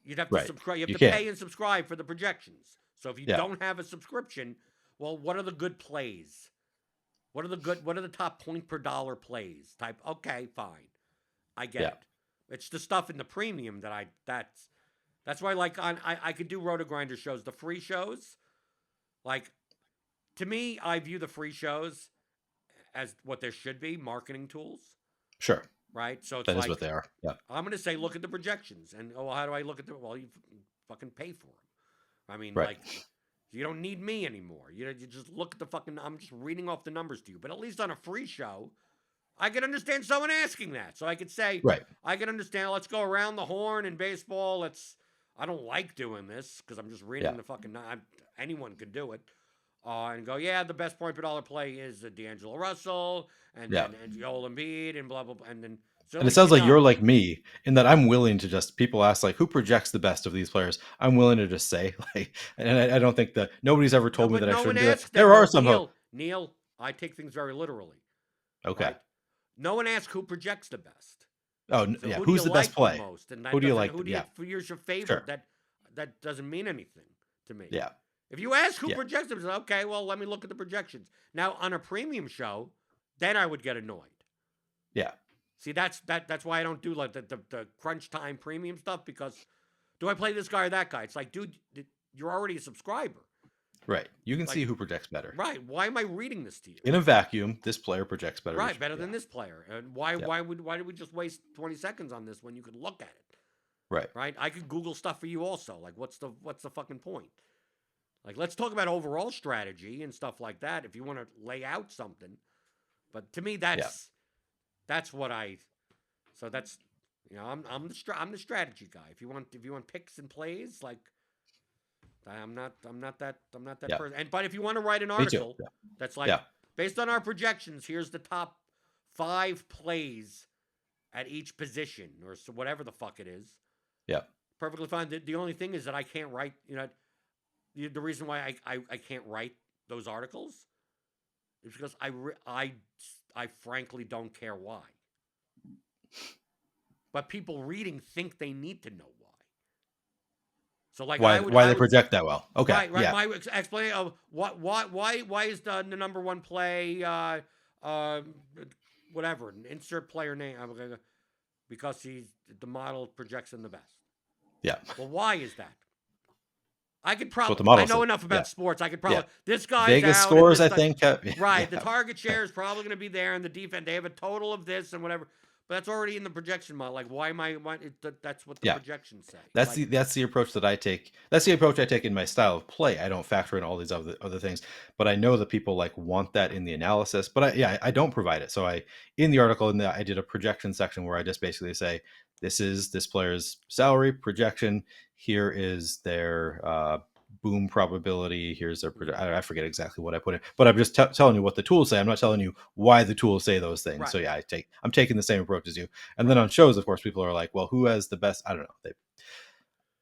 you'd have to Right. subscribe. You have You to can't. pay and subscribe for the projections. So if you Yeah. don't have a subscription, well, what are the good plays? What are the top point per dollar plays? Type. Okay, fine. I get it. It's the stuff in the premium that's why like I could do Roto Grinder shows, the free shows. Like to me, I view the free shows as what there should be, marketing tools. Sure. Right? So it's That is like what they are. Yeah. I'm going to say look at the projections and how do I look at them? Well, you fucking pay for them. I mean, Right. like you don't need me anymore. You just look at the fucking. I'm just reading off the numbers to you. But at least on a free show, I can understand someone asking that. So I could say, Right. I can understand. Let's go around the horn in baseball. I don't like doing this because I'm just reading the fucking. Anyone could do it. And go, yeah, the best point per dollar play is D'Angelo Russell and then and Joel Embiid and blah blah blah, and then. So and it sounds like you're like me in that I'm willing to just, people ask like, who projects the best of these players? I'm willing to just say like, and I don't think that nobody's ever told me that I shouldn't do that. There are some. Neil, I take things very literally. Okay. Right? No one asks who projects the best. Oh So yeah, who who's the best play? The most? And Who do you like? Who's your favorite? Sure. That doesn't mean anything to me. Yeah. If you ask who projects them, okay, well, let me look at the projections. Now on a premium show, then I would get annoyed. Yeah. See, that's why I don't do like the crunch time premium stuff, because do I play this guy or that guy? It's like, dude, you're already a subscriber. Right. You can see who projects better. Right. Why am I reading this to you? In a vacuum, this player projects better. Right, better than this player. And why did we just waste 20 seconds on this when you could look at it? Right. Right? I could Google stuff for you also. Like what's the fucking point? Like let's talk about overall strategy and stuff like that if you want to lay out something. But to me that's what so that's I'm the strategy guy. If you want picks and plays, like I'm not that person. But if you want to write an article that's like based on our projections, here's the top 5 plays at each position or so whatever the fuck it is. Yeah. Perfectly fine. The only thing is that I can't write, the reason why I can't write those articles is because I frankly don't care why. But people reading think they need to know why. So like why they project that well. Okay. Right. Yeah. My explanation of why is the number one play whatever, insert player name, because the model projects in the best. Yeah. Well, why is that? I could probably. I know enough about sports. I could probably. This guy's Vegas out scores, I think. Right. The target share is probably going to be there, and the defense. They have a total of this and whatever. But that's already in the projection model. Like, why am I? That's what the projections say. That's the approach that I take. That's the approach I take in my style of play. I don't factor in all these other things, but I know that people like want that in the analysis. But I don't provide it. So in the article I did a projection section where I just basically say, this is this player's salary projection. Here is their boom probability. Here's their I forget exactly what I put in, but I'm just telling you what the tools say. I'm not telling you why the tools say those things. Right. So yeah, I'm taking the same approach as you. And then on shows, of course, people are like, well, who has the best? I don't know.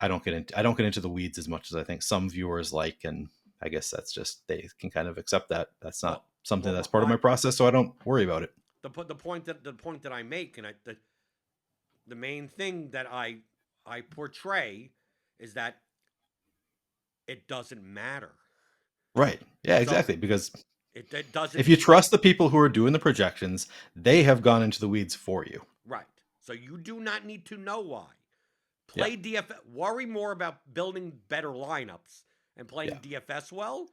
I don't get into the weeds as much as I think some viewers like, and I guess that's just, they can kind of accept that. That's not something that's part of my process, so I don't worry about it. The point that I make, and the main thing that I portray is that it doesn't matter. Right. Yeah, exactly. Because it doesn't. If you trust the people who are doing the projections, they have gone into the weeds for you. Right. So you do not need to know why. Play DFS. Worry more about building better lineups and playing DFS well.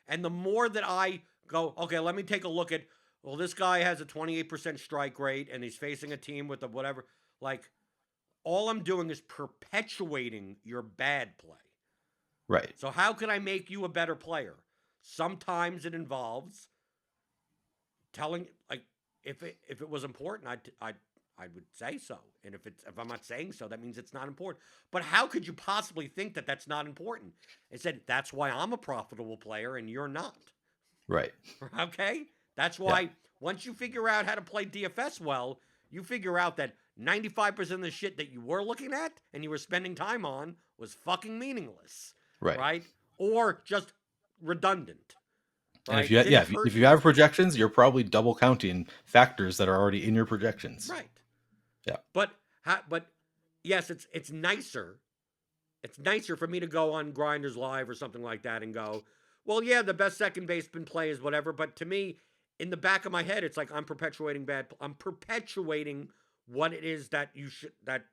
And the more that I go, okay, let me take a look at, well, this guy has a 28% strike rate and he's facing a team with a whatever. Like, all I'm doing is perpetuating your bad play. Right. So how can I make you a better player? Sometimes it involves telling, like, if it was important, I would say so. And if I'm not saying so, that means it's not important. But how could you possibly think that that's not important? It said that's why I'm a profitable player and you're not. Right. Okay? That's why once you figure out how to play DFS well, you figure out that 95% of the shit that you were looking at and you were spending time on was fucking meaningless. Right? Or just redundant. Right? And if you have projections, you're probably double counting factors that are already in your projections. Right. Yeah. But yes, it's nicer. It's nicer for me to go on Grinders Live or something like that and go, well, yeah, the best second baseman play is whatever. But to me, in the back of my head, it's like I'm perpetuating what it is that you should that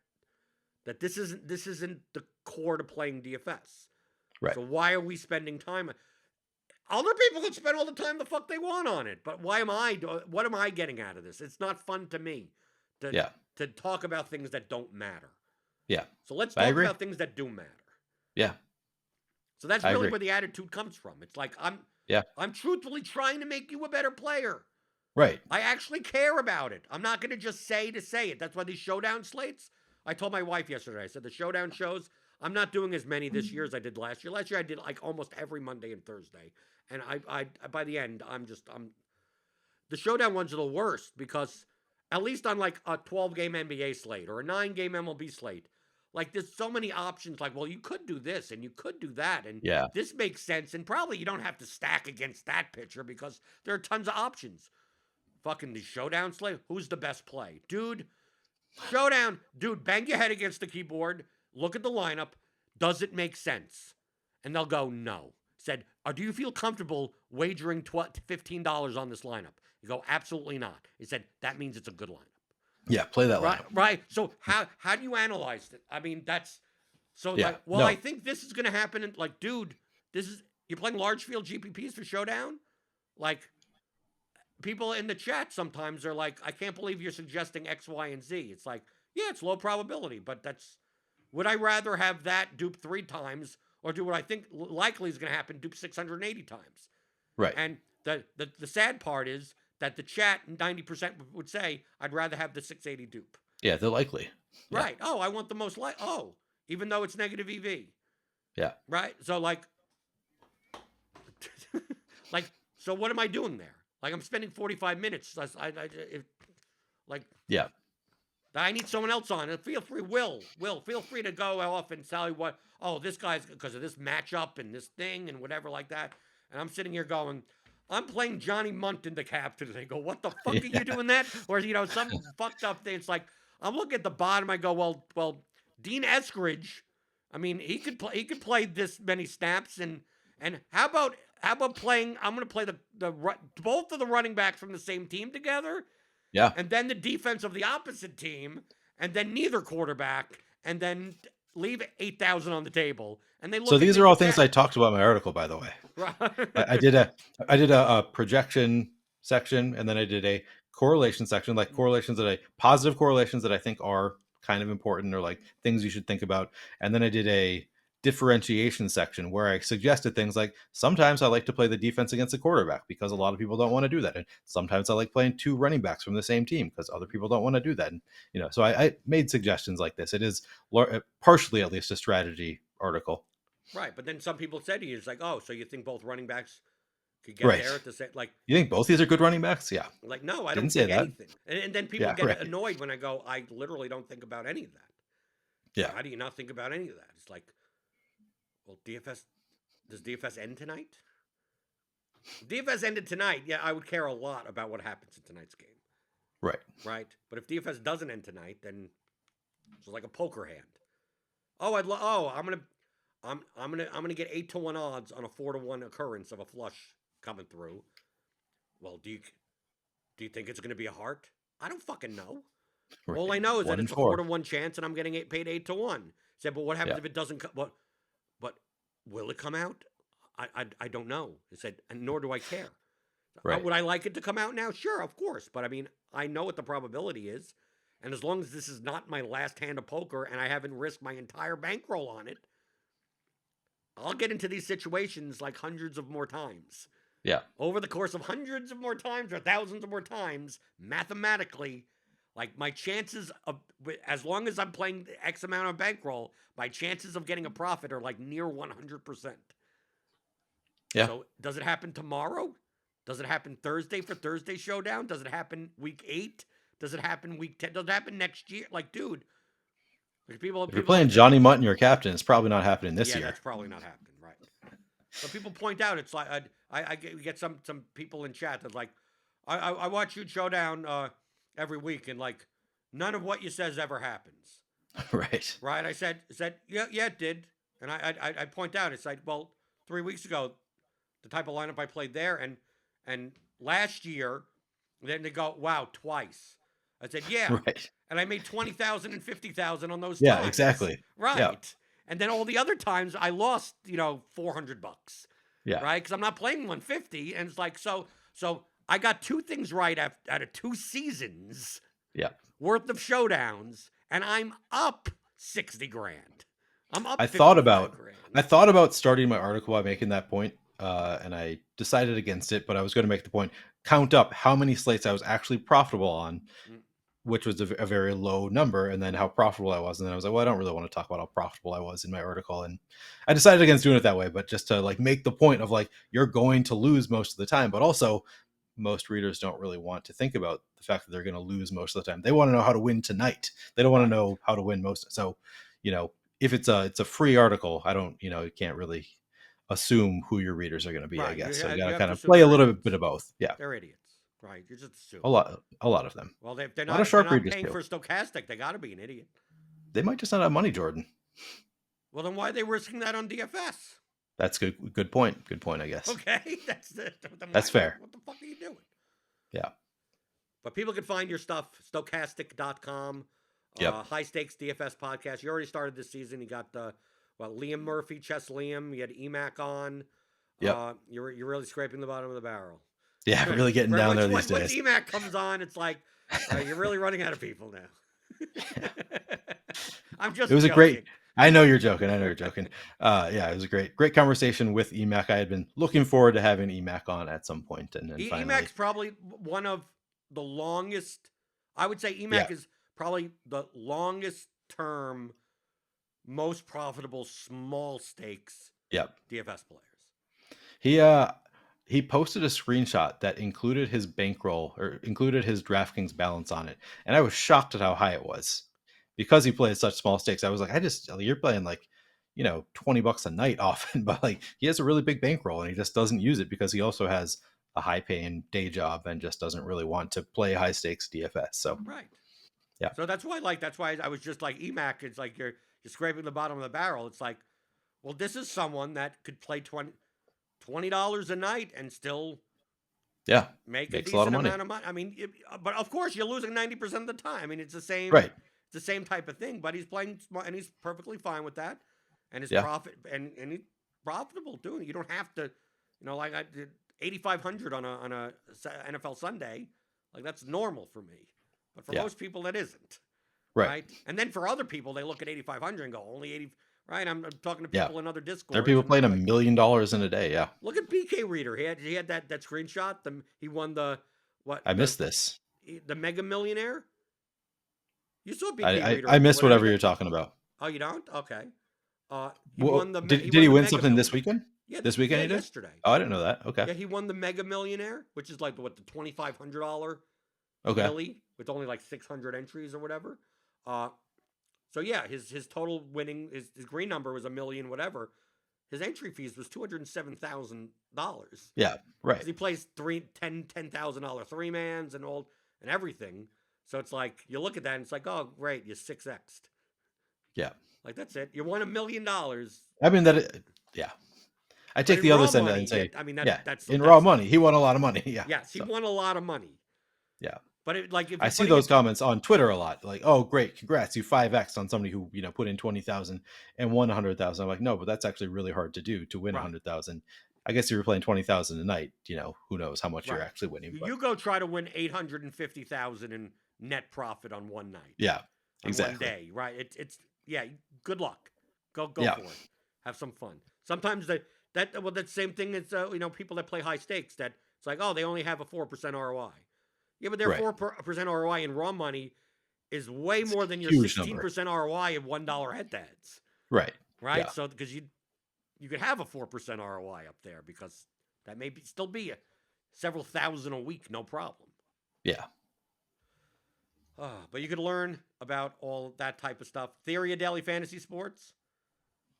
this isn't the core to playing DFS. Right. So why are we spending time? Other people can spend all the time the fuck they want on it, but what am I getting out of this? It's not fun to me to talk about things that don't matter. Yeah. So let's talk about things that do matter. Yeah. So that's really where the attitude comes from. It's like I'm truthfully trying to make you a better player. Right. I actually care about it. I'm not going to just say it. That's why these Showdown slates, I told my wife yesterday, I said the Showdown shows, I'm not doing as many this year as I did last year. Last year I did like almost every Monday and Thursday. And I by the end, the Showdown ones are the worst because at least on like a 12-game NBA slate or a 9-game MLB slate, like there's so many options. Like, well, you could do this and you could do that. And this makes sense. And probably you don't have to stack against that pitcher because there are tons of options. Fucking the Showdown slate. Who's the best play? Dude, Showdown. Dude, bang your head against the keyboard. Look at the lineup. Does it make sense? And they'll go, no. Said, do you feel comfortable wagering $15 on this lineup? You go, absolutely not. He said, that means it's a good lineup. Yeah, play that lineup. Right. So how do you analyze it? I mean, that's so I think this is gonna happen. And like, dude, you're playing large field GPPs for Showdown? Like, people in the chat sometimes are like, I can't believe you're suggesting X, Y, and Z. It's like, yeah, it's low probability, but would I rather have that dupe 3 times or do what I think likely is going to happen, dupe 680 times? Right. And the sad part is that the chat, 90% would say, I'd rather have the 680 dupe. Yeah, they're likely. Right. Yeah. Oh, I want the most even though it's negative EV. Yeah. Right. So like so what am I doing there? Like I'm spending 45 minutes. I need someone else on. Feel free, Will, feel free to go off and tell you what. Oh, this guy's because of this matchup and this thing and whatever like that. And I'm sitting here going, I'm playing Johnny Munt in the captain. They go, what the fuck are you doing that? Or some fucked up thing. It's like I'm looking at the bottom. I go, well, Dean Eskridge. I mean, he could play this many snaps. And how about playing? I'm going to play both of the running backs from the same team together. Yeah. And then the defense of the opposite team, and then neither quarterback, and then leave 8,000 on the table. And they look. So these are all things I talked about in my article, by the way. Right. I did a projection section, and then I did a correlation section, like positive correlations that I think are kind of important or like things you should think about. And then I did a differentiation section where I suggested things like sometimes I like to play the defense against the quarterback because a lot of people don't want to do that, and sometimes I like playing 2 running backs from the same team because other people don't want to do that. And so I made suggestions like this. It is partially at least a strategy article, right? But then some people said to you, it's like, oh, so you think both running backs could get there at the same? Like, you think both these are good running backs? Yeah. Like, no, I don't think anything. And then people get annoyed when I go, I literally don't think about any of that. Yeah. How do you not think about any of that? It's like, well, does DFS end tonight? If DFS ended tonight, yeah, I would care a lot about what happens in tonight's game. Right. Right. But if DFS doesn't end tonight, then it's like a poker hand. Oh, I'm gonna get 8-1 odds on a 4-1 occurrence of a flush coming through. Well, do you think it's gonna be a heart? I don't fucking know. Right. All I know is that it's a 4-1 chance, and I'm getting paid 8-1. Said, but what happens if it doesn't come? But will it come out? I don't know. It said, and nor do I care. Right. Would I like it to come out now? Sure, of course. But I mean, I know what the probability is, and as long as this is not my last hand of poker, and I haven't risked my entire bankroll on it, I'll get into these situations like hundreds of more times. Yeah. Over the course of hundreds of more times or thousands of more times, mathematically, like my chances of, as long as I'm playing X amount of bankroll, my chances of getting a profit are like near 100%. Yeah. So does it happen tomorrow? Does it happen Thursday for Thursday Showdown? Does it happen week 8? Does it happen week 10? Does it happen next year? Like, dude, like if you're playing Johnny Mutt and your captain, it's probably not happening this year. Yeah, that's probably not happening, right? But people point out, it's like I get some people in chat that like, I watch you Showdown every week, and like none of what you says ever happens. Right. Right. I said yeah, it did, and I point out, it's like, well, 3 weeks ago, the type of lineup I played there, and last year. Then they go, wow, twice. I said, yeah. Right. And I made 20,000 and 50,000 on those Yeah, times. exactly. Right. Yeah. And then all the other times I lost, $400. Yeah. Right? Because I'm not playing 150. And it's like, so I got two things right out of 2 seasons Yeah. worth of showdowns, and I'm up 60 grand. I'm up I 55 grand. thought about starting my article by making that point, and I decided against it, but I was going to make the point, count up how many slates I was actually profitable on, Mm. which was a very low number, and then how profitable I was. And then I was like, well, I don't really want to talk about how profitable I was in my article. And I decided against doing it that way, but just to like make the point of like, you're going to lose most of the time, but also most readers don't really want to think about the fact that they're going to lose most of the time. They want to know how to win tonight. They don't want to know how to win most. So, if it's a free article, I don't, you can't really assume who your readers are going to be, I Right. guess. So you You got to have kind to of assume play a they're little idiots. bit of both. Yeah. They're idiots. Right. You're just assuming. A lot of them. Well, if they're A lot not, of if they're sharp not readers paying do. for stochastic, they got to be an idiot. They might just not have money, Jordan. Well, then why are they risking that on DFS? That's good. Good point. Good point, I guess. Okay. That's fair. What the fuck are you doing? Yeah. But people can find your stuff, stochastic.com. Yep. High Stakes DFS podcast. You already started this season. You got Liam Murphy, Chess Liam. You had EMAC on. Yep. You're really scraping the bottom of the barrel. Yeah, really getting down there these Once days. EMAC comes on, it's like you're really running out of people now. I'm just. It was joking. a great. I know you're joking. Yeah, it was a great conversation with EMAC. I had been looking forward to having EMAC on at some point, and then finally. EMAC's probably one of the longest. I would say EMAC is probably the longest term, most profitable small stakes. DFS players. He posted a screenshot that included his bankroll or included his DraftKings balance on it, and I was shocked at how high it was because he plays such small stakes. I was like, you're playing like, $20 a night often, but like he has a really big bankroll and he just doesn't use it because he also has a high paying day job and just doesn't really want to play high stakes DFS. So right. Yeah. So that's why I was just like EMAC. It's like you're scraping the bottom of the barrel. It's like, well, this is someone that could play $20 a night and still make a decent amount of money. I mean, but of course you're losing 90% of the time. I mean, it's the same. Right. It's the same type of thing. But he's playing smart and he's perfectly fine with that. And his profit and he's profitable doing it. You don't have to, like I did 8,500 on a NFL Sunday. Like that's normal for me. But for most people, that isn't. Right. And then for other people, they look at 8,500 and go, only 80. Right. I'm talking to people in other Discords. There are people playing $1 million in a day. Yeah. Look at BK Reader. He had that screenshot. He won the what? I missed this. The Mega Millionaire. You saw BK Reader. I missed whatever you're talking about. Oh, you don't? Okay. Did he win something this weekend? Yeah, this weekend he did. Yesterday. Oh, I didn't know that. Okay. Yeah, he won the Mega Millionaire, which is like the $2,500 okay milli with only like 600 entries or whatever. So yeah, his total winning his green number was $1 million whatever. His entry fees was $207,000. Yeah, right. Because he plays $10,000 3-mans and everything. So it's like you look at that and it's like, oh great, you 6x'd. Yeah. Like that's it. You won $1 million. I mean I take the other side and say, that's in raw money, he won a lot of money. Yeah. Yes, he won a lot of money. Yeah. But if I see those comments on Twitter a lot, like, "Oh, great, congrats, you 5x on somebody who put in 20,000 and won 100,000." I'm like, no, but that's actually really hard to do to win 100,000. I guess if you're playing 20,000 a night, who knows how much you're actually winning. You go try to win 850,000 in net profit on one night. Yeah, exactly. One day, right? It's good luck. Go for it. Have some fun. Sometimes that same thing as people that play high stakes. That it's like, oh, they only have a 4% ROI. Yeah, but their 4% ROI in raw money is way more than your 16% ROI in $1 head-to-heads. Right. Right. Yeah. So because you could have a 4% ROI up there because that may still be several thousand a week, no problem. Yeah. But you could learn about all that type of stuff. Theory of Daily Fantasy Sports.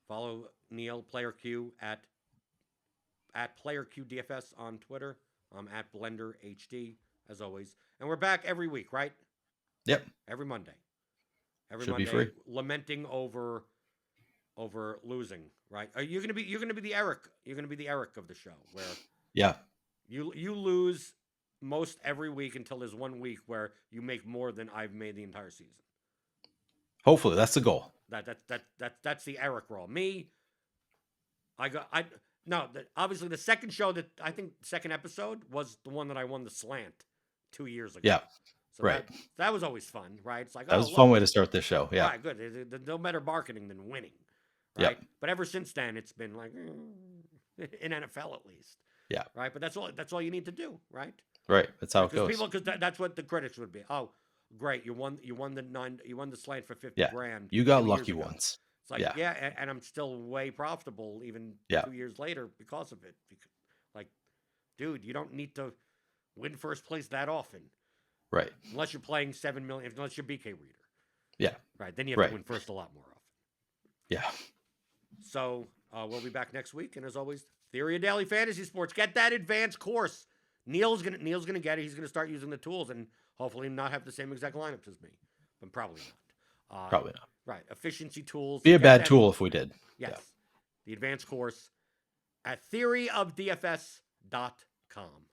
Follow Neil Player Q at Player Q DFS on Twitter. I'm at Blender HD as always, and we're back every week, right? Yep. Every Monday. Should be free. Lamenting over losing, right? You're gonna be the Eric. You're gonna be the Eric of the show, where you lose most every week until there's 1 week where you make more than I've made the entire season. Hopefully, that's the goal. That's the Eric roll. Me, obviously the second show that I think second episode was the one that I won the slant 2 years ago. Yeah. So Right. that was always fun, right? It's like, That was a fun way to start this show. Yeah. Right, good. There's no better marketing than winning, Yep. right? But ever since then, it's been like in NFL at least. Yeah. Right, but that's all you need to do, right? Right. That's how it goes. Because that's what the critics would be. Oh, great, you won the slant for 50 Yeah. grand. You got 2 years lucky ago. once. It's like, yeah, and I'm still way profitable even Yeah. 2 years later because of it. Like, dude, you don't need to win first place that often. Right. Unless you're playing 7 million, unless you're BK Reader. Yeah. Right. Then you have Right. to win first a lot more often. Yeah. So we'll be back next week. And as always, Theory of Daily Fantasy Sports. Get that advanced course. Neil's gonna get it. He's gonna start using the tools and hopefully not have the same exact lineups as me. But probably not. Probably not. Right. Efficiency tools. Be a Get bad that- tool if we did. Yes. Yeah. The advanced course at theoryofdfs.com.